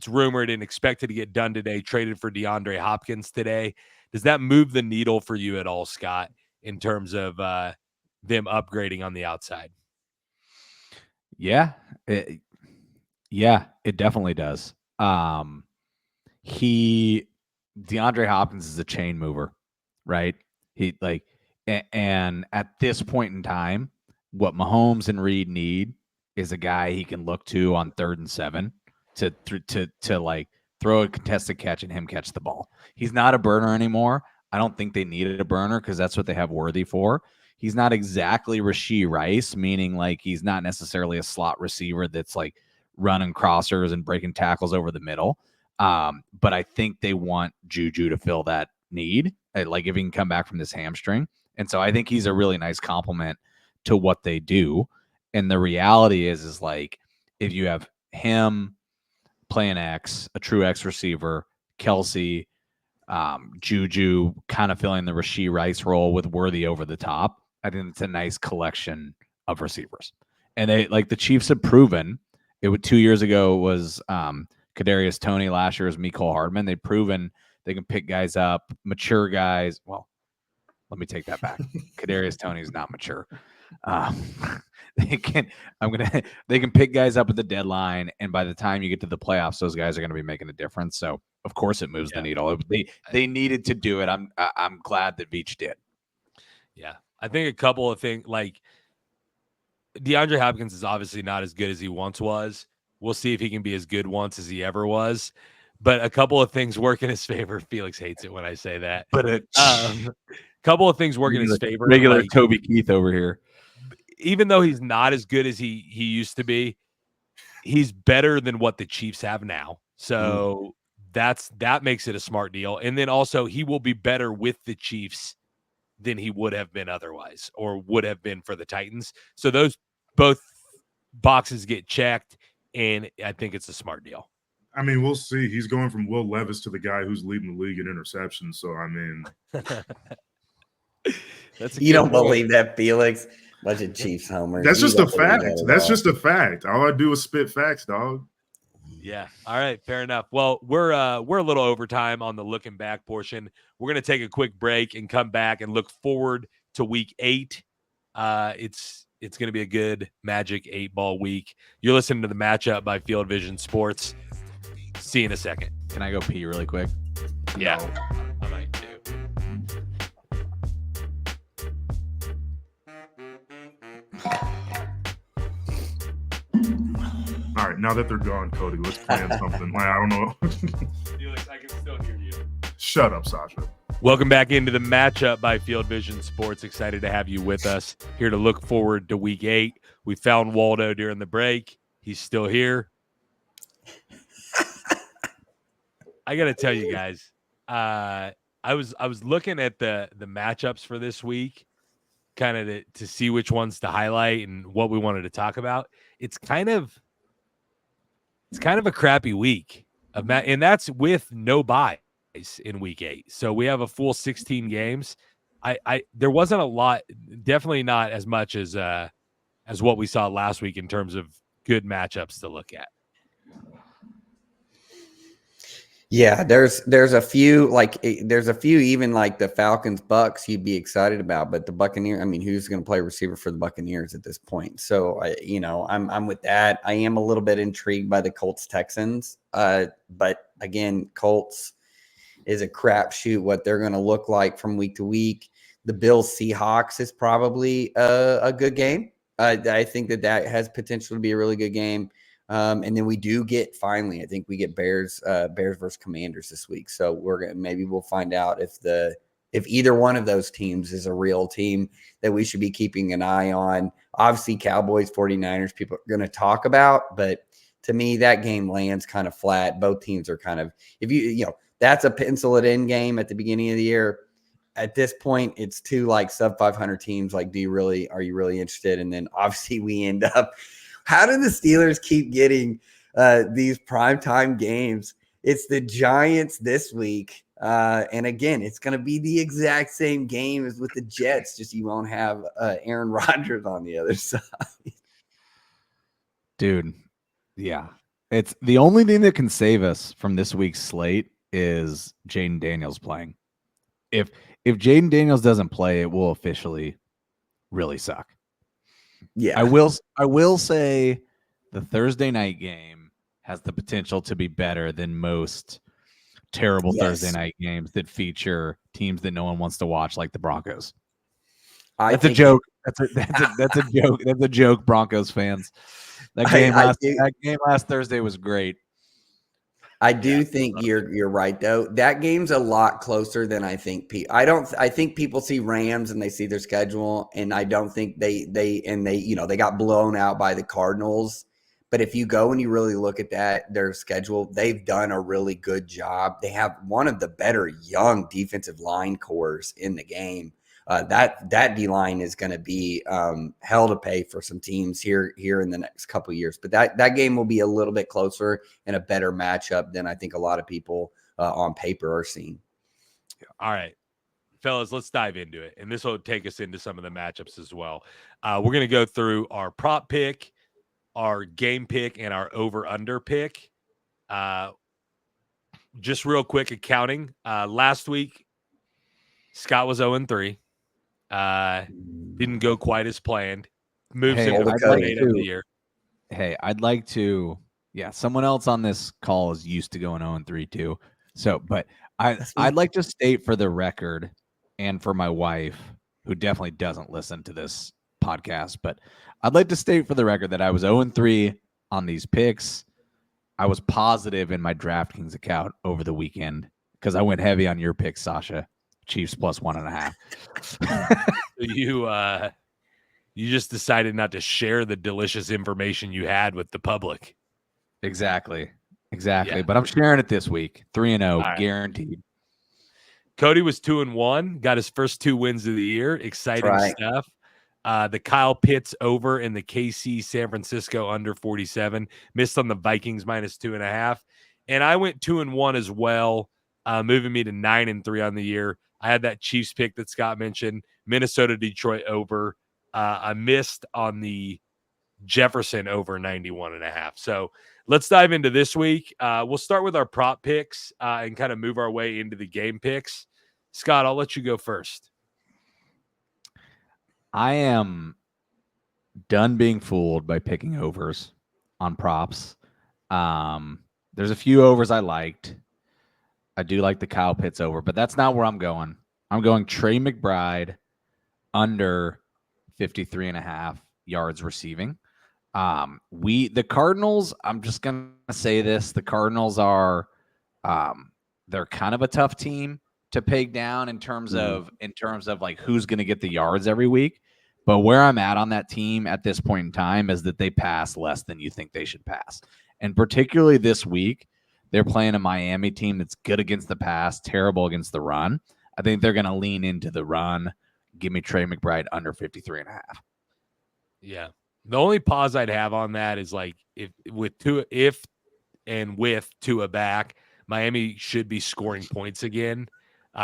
[SPEAKER 2] rumored and expected to get done today. Traded for DeAndre Hopkins today. Does that move the needle for you at all, Scott, in terms of them upgrading on the outside?
[SPEAKER 3] Yeah, it definitely does. DeAndre Hopkins is a chain mover, right? And at this point in time, what Mahomes and Reed need is a guy he can look to on 3rd and 7 to like throw a contested catch and him catch the ball. He's not a burner anymore. I don't think they needed a burner because that's what they have Worthy for. He's not exactly Rashee Rice, meaning like he's not necessarily a slot receiver that's like running crossers and breaking tackles over the middle. But I think they want Juju to fill that need, like if he can come back from this hamstring. And so I think he's a really nice compliment to what they do. And the reality is like if you have him playing X, a true X receiver, Kelsey, Juju kind of filling the Rashee Rice role with Worthy over the top, I think it's a nice collection of receivers. And they like the Chiefs have proven it. 2 years ago was Kadarius Toney, last year was Mecole Hardman. They've proven they can pick guys up, mature guys. Well, let me take that back. Kadarius Toney is not mature. They can pick guys up at the deadline, and by the time you get to the playoffs, those guys are going to be making a difference. So of course it moves the needle. They needed to do it. I'm glad that Veach did.
[SPEAKER 2] Yeah, I think a couple of things like DeAndre Hopkins is obviously not as good as he once was. We'll see if he can be as good once as he ever was. But a couple of things work in his favor. Felix hates it when I say that. But a couple of things work in his favor.
[SPEAKER 3] Regular like, Toby Keith over here.
[SPEAKER 2] Even though he's not as good as he used to be, he's better than what the Chiefs have now. So that makes it a smart deal. And then also he will be better with the Chiefs than he would have been otherwise or would have been for the Titans. So those both boxes get checked, and I think it's a smart deal.
[SPEAKER 1] I mean, we'll see. He's going from Will Levis to the guy who's leading the league in interceptions. So, I mean.
[SPEAKER 4] You don't believe that, Felix? Bunch of Chiefs homers.
[SPEAKER 1] That's just a fact. That's just a fact. All I do is spit facts, dog.
[SPEAKER 2] Yeah. All right. Fair enough. Well, we're a little overtime on the looking back portion. We're going to take a quick break and come back and look forward to week 8. It's going to be a good Magic 8-ball week. You're listening to the Matchup by Field Vision Sports. See you in a second.
[SPEAKER 3] Can I go pee really quick?
[SPEAKER 2] Yeah. I might too.
[SPEAKER 1] All right, now that they're gone, Cody, let's plan something. Like, I don't know.
[SPEAKER 2] Felix, I can still hear you.
[SPEAKER 1] Shut up, Sasha.
[SPEAKER 2] Welcome back into the Matchup by Field Vision Sports. Excited to have you with us here to look forward to week 8. We found Waldo during the break. He's still here. I got to tell you guys, I I was looking at the matchups for this week, kind of to see which ones to highlight and what we wanted to talk about. It's kind of a crappy week and that's with no buys in week 8. So we have a full 16 games. There wasn't a lot, definitely not as much as what we saw last week in terms of good matchups to look at.
[SPEAKER 4] Yeah, there's a few even like the Falcons Bucks you'd be excited about, but the Buccaneers, I mean, who's going to play receiver for the Buccaneers at this point? So I'm with that. I am a little bit intrigued by the Colts Texans, but again, Colts is a crapshoot what they're going to look like from week to week. The Bills Seahawks is probably a good game. I think that has potential to be a really good game. And then we do get finally, I think we get Bears versus Commanders this week. So we'll find out if either one of those teams is a real team that we should be keeping an eye on. Obviously, Cowboys, 49ers, people are going to talk about, but to me, that game lands kind of flat. Both teams are kind of, that's a pencil it in game at the beginning of the year. At this point, it's two like sub 500 teams. Like, are you really interested? And then obviously we end up, how do the Steelers keep getting these primetime games? It's the Giants this week. And again, it's going to be the exact same game as with the Jets, just you won't have Aaron Rodgers on the other side.
[SPEAKER 3] Dude, yeah. It's the only thing that can save us from this week's slate is Jaden Daniels playing. If Jaden Daniels doesn't play, it will officially really suck.
[SPEAKER 4] Yeah.
[SPEAKER 3] I will say the Thursday night game has the potential to be better than most terrible Thursday night games that feature teams that no one wants to watch, like the Broncos. That's a joke. That's a joke. That's a joke, Broncos fans. That game last Thursday was great.
[SPEAKER 4] I do think you're right though. That game's a lot closer than I think. I think people see Rams and they see their schedule, and I don't think they got blown out by the Cardinals. But if you go and you really look at their schedule, they've done a really good job. They have one of the better young defensive line cores in the game. That D-line is going to be hell to pay for some teams here in the next couple of years. But that game will be a little bit closer and a better matchup than I think a lot of people on paper are seeing.
[SPEAKER 2] All right, fellas, let's dive into it. And this will take us into some of the matchups as well. We're going to go through our prop pick, our game pick, and our over-under pick. Just real quick accounting. Last week, Scott was 0-3. Didn't go quite as planned. Moves him to 8 of the year.
[SPEAKER 3] Hey, I'd like to. Yeah, someone else on this call is used to going 0-3 too. So, but I'd like to state for the record, and for my wife, who definitely doesn't listen to this podcast, but I'd like to state for the record that I was 0-3 on these picks. I was positive in my DraftKings account over the weekend because I went heavy on your picks, Sasha. Chiefs plus 1.5.
[SPEAKER 2] You just decided not to share the delicious information you had with the public.
[SPEAKER 3] Exactly. Yeah. But I'm sharing it this week. 3-0, guaranteed.
[SPEAKER 2] Cody was 2-1, got his first 2 wins of the year. Exciting stuff. The Kyle Pitts over in the KC San Francisco under 47. Missed on the Vikings minus 2.5. And I went 2-1 as well, moving me to 9-3 on the year. I had that Chiefs pick that Scott mentioned, Minnesota, Detroit over. I missed on the Jefferson over 91.5. So let's dive into this week. We'll start with our prop picks and kind of move our way into the game picks. Scott, I'll let you go first.
[SPEAKER 3] I am done being fooled by picking overs on props. There's a few overs I liked. I do like the Kyle Pitts over, but that's not where I'm going. I'm going Trey McBride under 53.5 yards receiving. The Cardinals, I'm just going to say this. The Cardinals are, they're kind of a tough team to peg down in terms of like who's going to get the yards every week. But where I'm at on that team at this point in time is that they pass less than you think they should pass. And particularly this week, they're playing a Miami team that's good against the pass, terrible against the run. I think they're going to lean into the run. Give me Trey McBride under 53.5.
[SPEAKER 2] Yeah. The only pause I'd have on that is like if with Tua back, Miami should be scoring points again,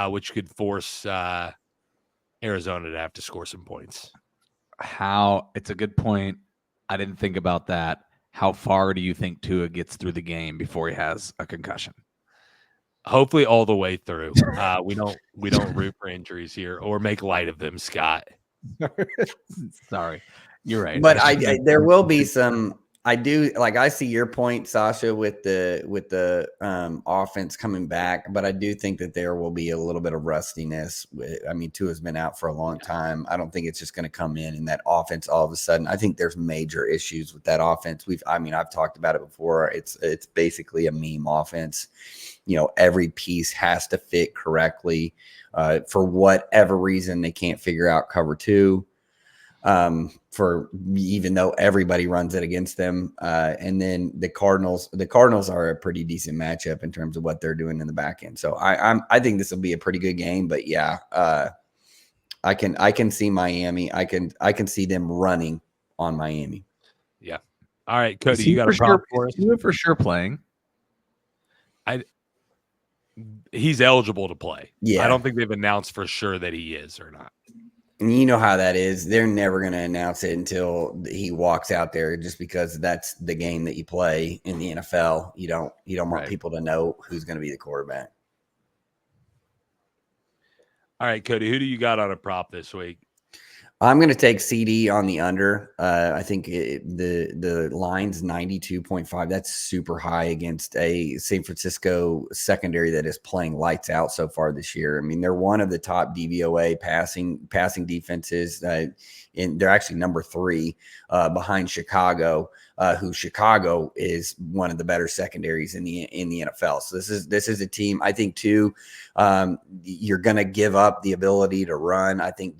[SPEAKER 2] which could force Arizona to have to score some points.
[SPEAKER 3] It's a good point. I didn't think about that. How far do you think Tua gets through the game before he has a concussion?
[SPEAKER 2] Hopefully all the way through. We don't root for injuries here or make light of them, Scott.
[SPEAKER 3] Sorry. You're right.
[SPEAKER 4] But there will be some. I do like. I see your point, Sasha, with the offense coming back. But I do think that there will be a little bit of rustiness. I mean, Tua's been out for a long time. I don't think it's just going to come in that offense all of a sudden. I think there's major issues with that offense. I've talked about it before. It's basically a meme offense. Every piece has to fit correctly. For whatever reason, they can't figure out cover two. For even though everybody runs it against them. And then the Cardinals are a pretty decent matchup in terms of what they're doing in the back end. So I think this will be a pretty good game, but yeah, I can see Miami. I can see them running on Miami.
[SPEAKER 2] Yeah. All right, Cody, you got a prop for us?
[SPEAKER 3] He's for sure playing.
[SPEAKER 2] He's eligible to play.
[SPEAKER 4] Yeah.
[SPEAKER 2] I don't think they've announced for sure that he is or not.
[SPEAKER 4] And you know how that is. They're never going to announce it until he walks out there, just because that's the game that you play in the NFL. You don't want people to know who's going to be the quarterback.
[SPEAKER 2] All right, Cody, who do you got on a prop this week?
[SPEAKER 4] I'm going to take CD on the under. I think the line's 92.5. That's super high against a San Francisco secondary that is playing lights out so far this year. I mean, they're one of the top DVOA passing defenses. And they're actually number 3 behind Chicago, who Chicago is one of the better secondaries in the NFL. So this is a team, I think, too. You're going to give up the ability to run. I think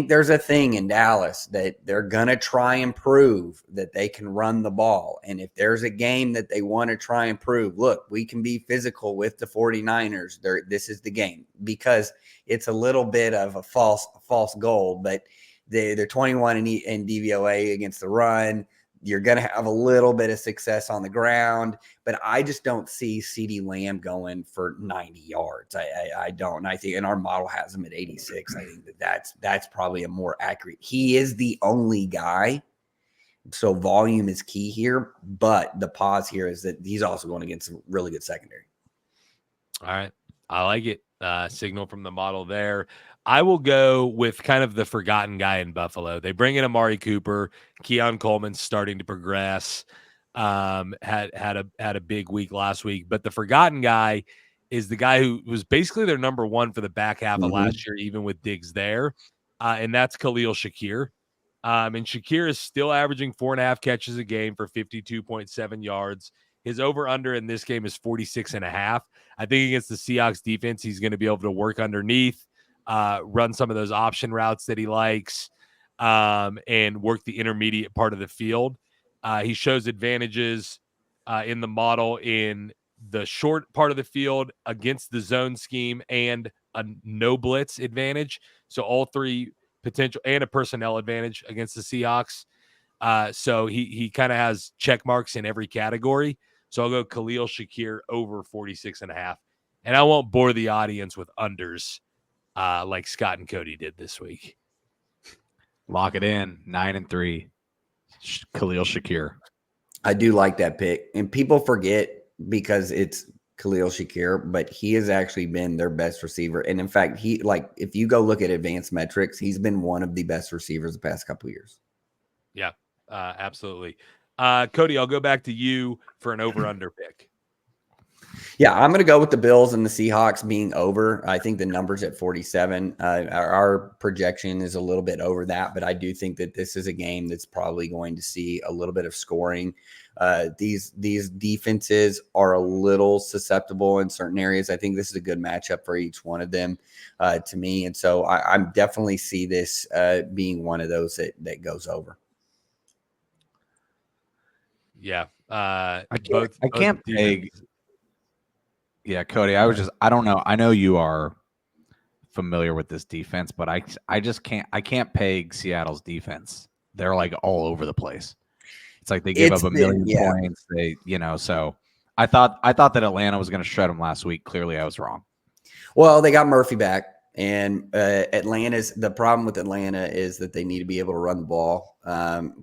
[SPEAKER 4] there's a thing in Dallas that they're going to try and prove that they can run the ball. And if there's a game that they want to try and prove, look, we can be physical with the 49ers. This is the game, because it's a little bit of a false goal, but they're 21 in DVOA against the run. You're going to have a little bit of success on the ground, but I just don't see CeeDee Lamb going for 90 yards. I don't. And I think, and our model has him at 86. I think that's probably a more accurate. He is the only guy. So volume is key here, but the pause here is that he's also going against a really good secondary.
[SPEAKER 2] All right. I like it. Signal from the model there. I will go with kind of the forgotten guy in Buffalo. They bring in Amari Cooper. Keon Coleman's starting to progress. Had a big week last week, but the forgotten guy is the guy who was basically their number 1 for the back half of last year, even with Diggs there. And that's Khalil Shakir. And Shakir is still averaging 4.5 catches a game for 52.7 yards. His over-under in this game is 46.5. I think against the Seahawks defense, he's going to be able to work underneath, run some of those option routes that he likes, and work the intermediate part of the field. He shows advantages in the model in the short part of the field against the zone scheme and a no blitz advantage. So all 3 potential, and a personnel advantage against the Seahawks. So he kind of has check marks in every category. So I'll go Khalil Shakir over 46.5. And I won't bore the audience with unders like Scott and Cody did this week.
[SPEAKER 3] Lock it in. 9-3. Khalil Shakir.
[SPEAKER 4] I do like that pick. And people forget because it's Khalil Shakir, but he has actually been their best receiver. And in fact, if you go look at advanced metrics, he's been one of the best receivers the past couple of years.
[SPEAKER 2] Yeah, absolutely. Cody, I'll go back to you for an over-under pick.
[SPEAKER 4] Yeah, I'm going to go with the Bills and the Seahawks being over. I think the number's at 47. Our projection is a little bit over that, but I do think that this is a game that's probably going to see a little bit of scoring. These defenses are a little susceptible in certain areas. I think this is a good matchup for each one of them to me. And so I definitely see this being one of those that goes over.
[SPEAKER 2] Yeah.
[SPEAKER 3] I can't peg. Yeah, Cody, I don't know. I know you are familiar with this defense, but I just can't peg Seattle's defense. They're like all over the place. It's like they give up a million points. So I thought that Atlanta was going to shred them last week. Clearly, I was wrong.
[SPEAKER 4] Well, they got Murphy back, and the problem with Atlanta is that they need to be able to run the ball.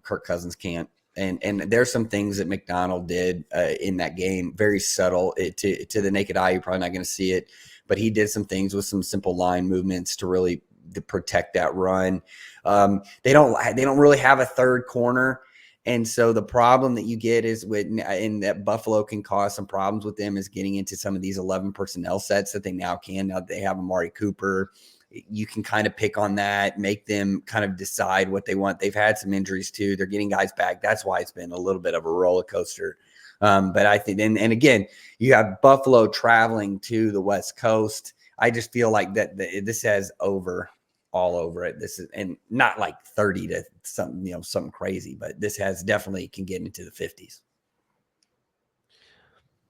[SPEAKER 4] Kirk Cousins can't, and there's some things that McDonald did in that game, very subtle. To the naked eye, you're probably not going to see it, but he did some things with some simple line movements to really protect that run. They don't really have a third corner. And so the problem that you get is and that Buffalo can cause some problems with them is getting into some of these 11 personnel sets that they now can. Now they have Amari Cooper. You can kind of pick on that, make them kind of decide what they want. They've had some injuries too. They're getting guys back. That's why it's been a little bit of a roller coaster. But I think, and again, you have Buffalo traveling to the West Coast. I just feel like this has all over it. This is, and not like 30 to something crazy, but this has definitely can get into the 50s.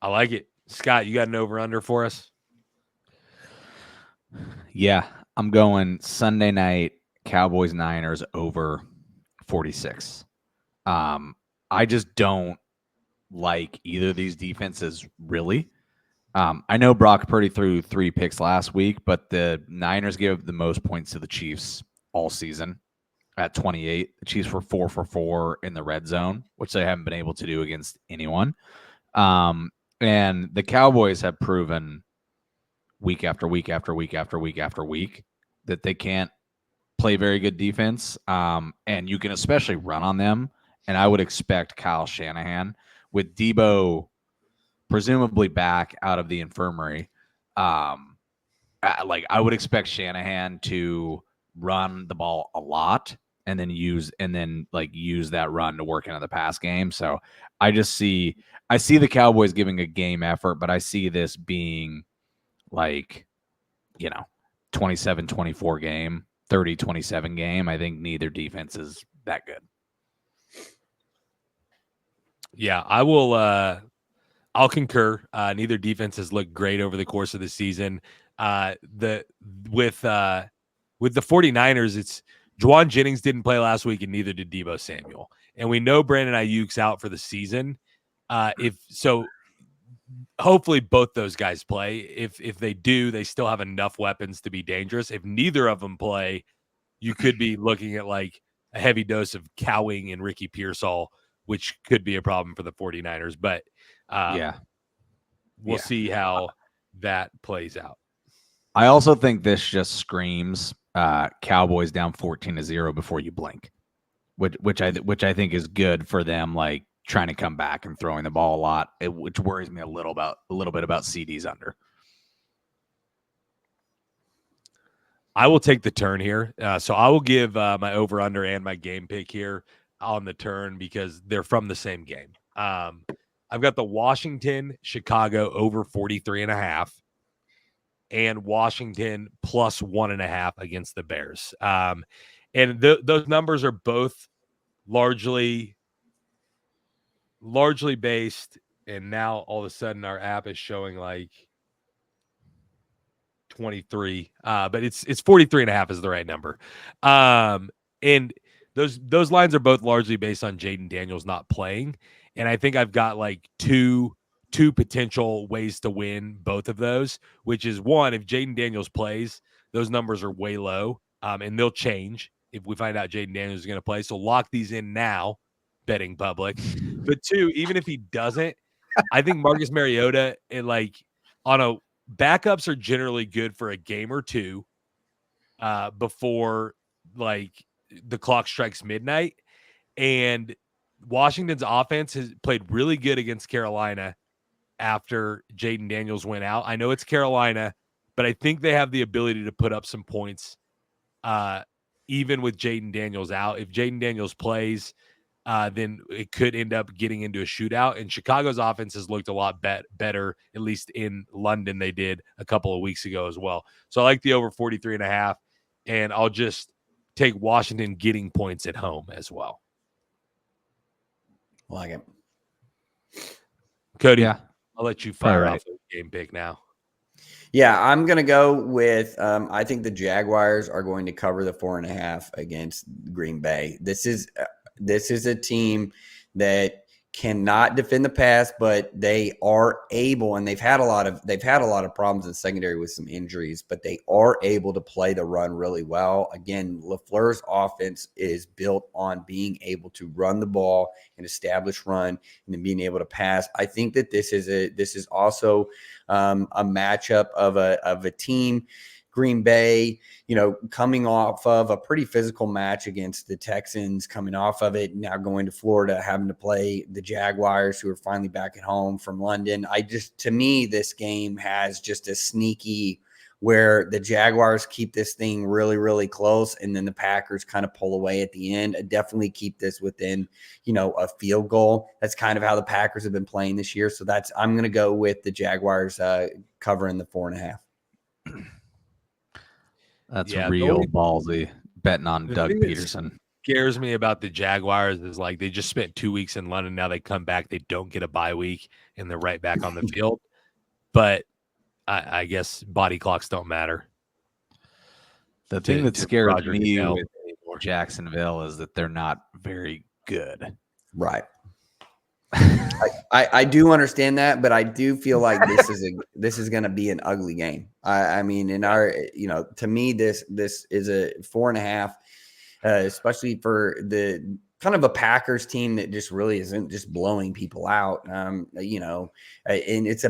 [SPEAKER 2] I like it. Scott, you got an over under for us?
[SPEAKER 3] Yeah, I'm going Sunday night Cowboys Niners over 46. I just don't like either of these defenses really. I know Brock Purdy threw 3 picks last week, but the Niners gave the most points to the Chiefs all season at 28. The Chiefs were 4 for 4 in the red zone, which they haven't been able to do against anyone. And the Cowboys have proven week after week after week after week after week that they can't play very good defense. And you can especially run on them. And I would expect Kyle Shanahan with Debo presumably back out of the infirmary. I would expect Shanahan to run the ball a lot and then use that run to work into the pass game. So I see the Cowboys giving a game effort, but I see this being 27-24 game, 30-27 game. I think neither defense is that good.
[SPEAKER 2] Yeah, I will. I'll concur. Neither defense has looked great over the course of the season. With the 49ers, it's Juwan Jennings didn't play last week, and neither did Deebo Samuel. And we know Brandon Ayuk's out for the season. Hopefully both those guys play. If they do, they still have enough weapons to be dangerous. If neither of them play, you could be looking at like a heavy dose of Cowing and Ricky Pearsall, which could be a problem for the 49ers. But we'll see how that plays out.
[SPEAKER 3] I also think this just screams Cowboys down 14-0 before you blink, which I think is good for them, like trying to come back and throwing the ball a lot, which worries me a little bit about CD's under.
[SPEAKER 2] I will take the turn here. So I will give my over under and my game pick here on the turn because they're from the same game. I've got the Washington Chicago over 43.5 and Washington plus 1.5 against the Bears. And those numbers are both largely based. And now all of a sudden our app is showing like 23, but it's 43.5 is the right number. And those lines are both largely based on Jaden Daniels not playing. And I think I've got like two potential ways to win both of those, which is one, if Jaden Daniels plays, those numbers are way low, and they'll change if we find out Jaden Daniels is going to play. So lock these in now, betting public. But two, even if he doesn't, I think Marcus Mariota backups are generally good for a game or two before like the clock strikes midnight. And Washington's offense has played really good against Carolina after Jaden Daniels went out. I know it's Carolina, but I think they have the ability to put up some points even with Jaden Daniels out. If Jaden Daniels plays, then it could end up getting into a shootout. And Chicago's offense has looked a lot better, at least in London they did a couple of weeks ago as well. So I like the over 43.5, and I'll just take Washington getting points at home as well.
[SPEAKER 4] Like it.
[SPEAKER 2] Cody.
[SPEAKER 3] Yeah,
[SPEAKER 2] I'll let you fire off a game pick now.
[SPEAKER 4] Yeah, I'm going to go with I think the Jaguars are going to cover the 4.5 against Green Bay. This is a team that cannot defend the pass, but they are able, and they've had a lot of problems in secondary with some injuries, but they are able to play the run really well. Again, LaFleur's offense is built on being able to run the ball and establish run, and then being able to pass. I think that this is also a matchup of a team. Green Bay, coming off of a pretty physical match against the Texans, coming off of it, now going to Florida, having to play the Jaguars, who are finally back at home from London. To me, this game has just a sneaky where the Jaguars keep this thing really, really close, and then the Packers kind of pull away at the end. I definitely keep this within, a field goal. That's kind of how the Packers have been playing this year. So I'm going to go with the Jaguars covering the 4.5.
[SPEAKER 3] That's real ballsy, betting on Doug Peterson.
[SPEAKER 2] Scares me about the Jaguars is they just spent 2 weeks in London. Now they come back, they don't get a bye week, and they're right back on the field. But I guess body clocks don't matter.
[SPEAKER 3] The thing that scares me with Jacksonville is that they're not very good.
[SPEAKER 4] Right. I do understand that, but I do feel like this is going to be an ugly game. I mean, to me, this is a 4.5, especially for the kind of a Packers team that just really isn't just blowing people out. And it's a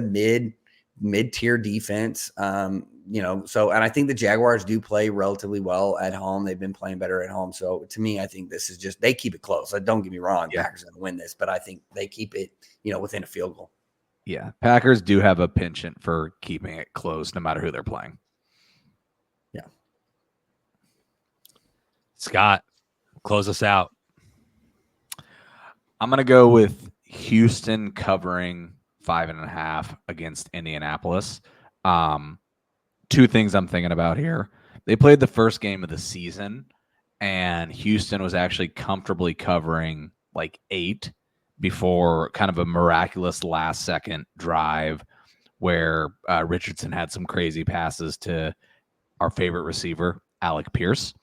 [SPEAKER 4] mid-tier defense. So, and I think the Jaguars do play relatively well at home. They've been playing better at home. So to me, I think this is they keep it close. Don't get me wrong. Yeah. Packers are going to win this, but I think they keep it, within a field goal.
[SPEAKER 3] Yeah. Packers do have a penchant for keeping it close no matter who they're playing.
[SPEAKER 4] Yeah.
[SPEAKER 2] Scott, close us out.
[SPEAKER 3] I'm going to go with Houston covering 5.5 against Indianapolis. Two things I'm thinking about here. They played the first game of the season, and Houston was actually comfortably covering 8 before kind of a miraculous last-second drive where Richardson had some crazy passes to our favorite receiver, Alec Pierce.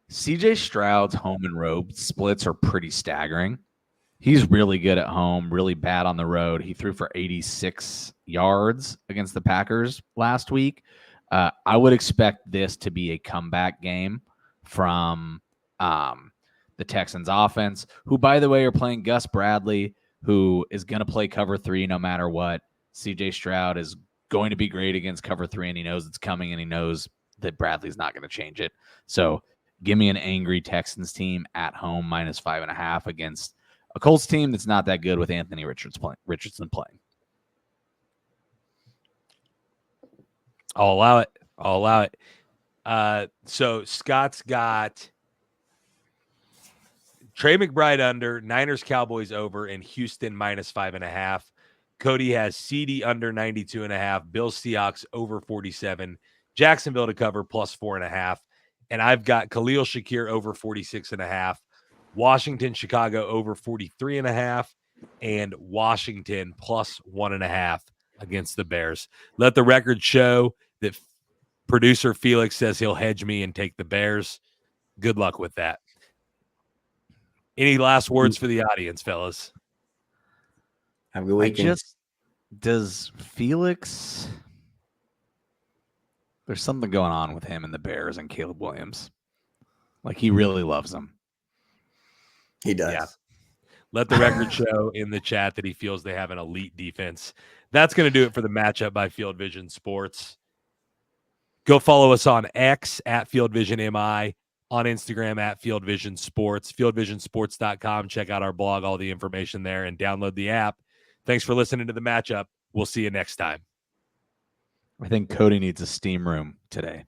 [SPEAKER 3] CJ Stroud's home and road splits are pretty staggering. He's really good at home, really bad on the road. He threw for 86 yards against the Packers last week. I would expect this to be a comeback game from the Texans offense, who, by the way, are playing Gus Bradley, who is going to play cover 3 no matter what. CJ Stroud is going to be great against cover 3, and he knows it's coming, and he knows that Bradley's not going to change it. So give me an angry Texans team at home minus 5.5 against a Colts team that's not that good with Anthony Richardson playing.
[SPEAKER 2] I'll allow it. So Scott's got Trey McBride under, Niners Cowboys over, and Houston minus 5.5. Cody has CD under 92.5, Bills Seahawks over 47, Jacksonville to cover plus 4.5, and I've got Khalil Shakir over 46.5. Washington, Chicago over 43.5, and Washington plus 1.5 against the Bears. Let the record show that producer Felix says he'll hedge me and take the Bears. Good luck with that. Any last words for the audience, fellas?
[SPEAKER 4] Have a good weekend.
[SPEAKER 3] Does Felix... There's something going on with him and the Bears and Caleb Williams. He really loves them.
[SPEAKER 4] He does.
[SPEAKER 2] Yeah. Let the record show in the chat that he feels they have an elite defense. That's going to do it for the matchup by Field Vision Sports. Go follow us on X at Field Vision MI, on Instagram at Field Vision Sports, fieldvisionsports.com. Check out our blog, all the information there, and download the app. Thanks for listening to the matchup. We'll see you next time.
[SPEAKER 3] I think Cody needs a steam room today.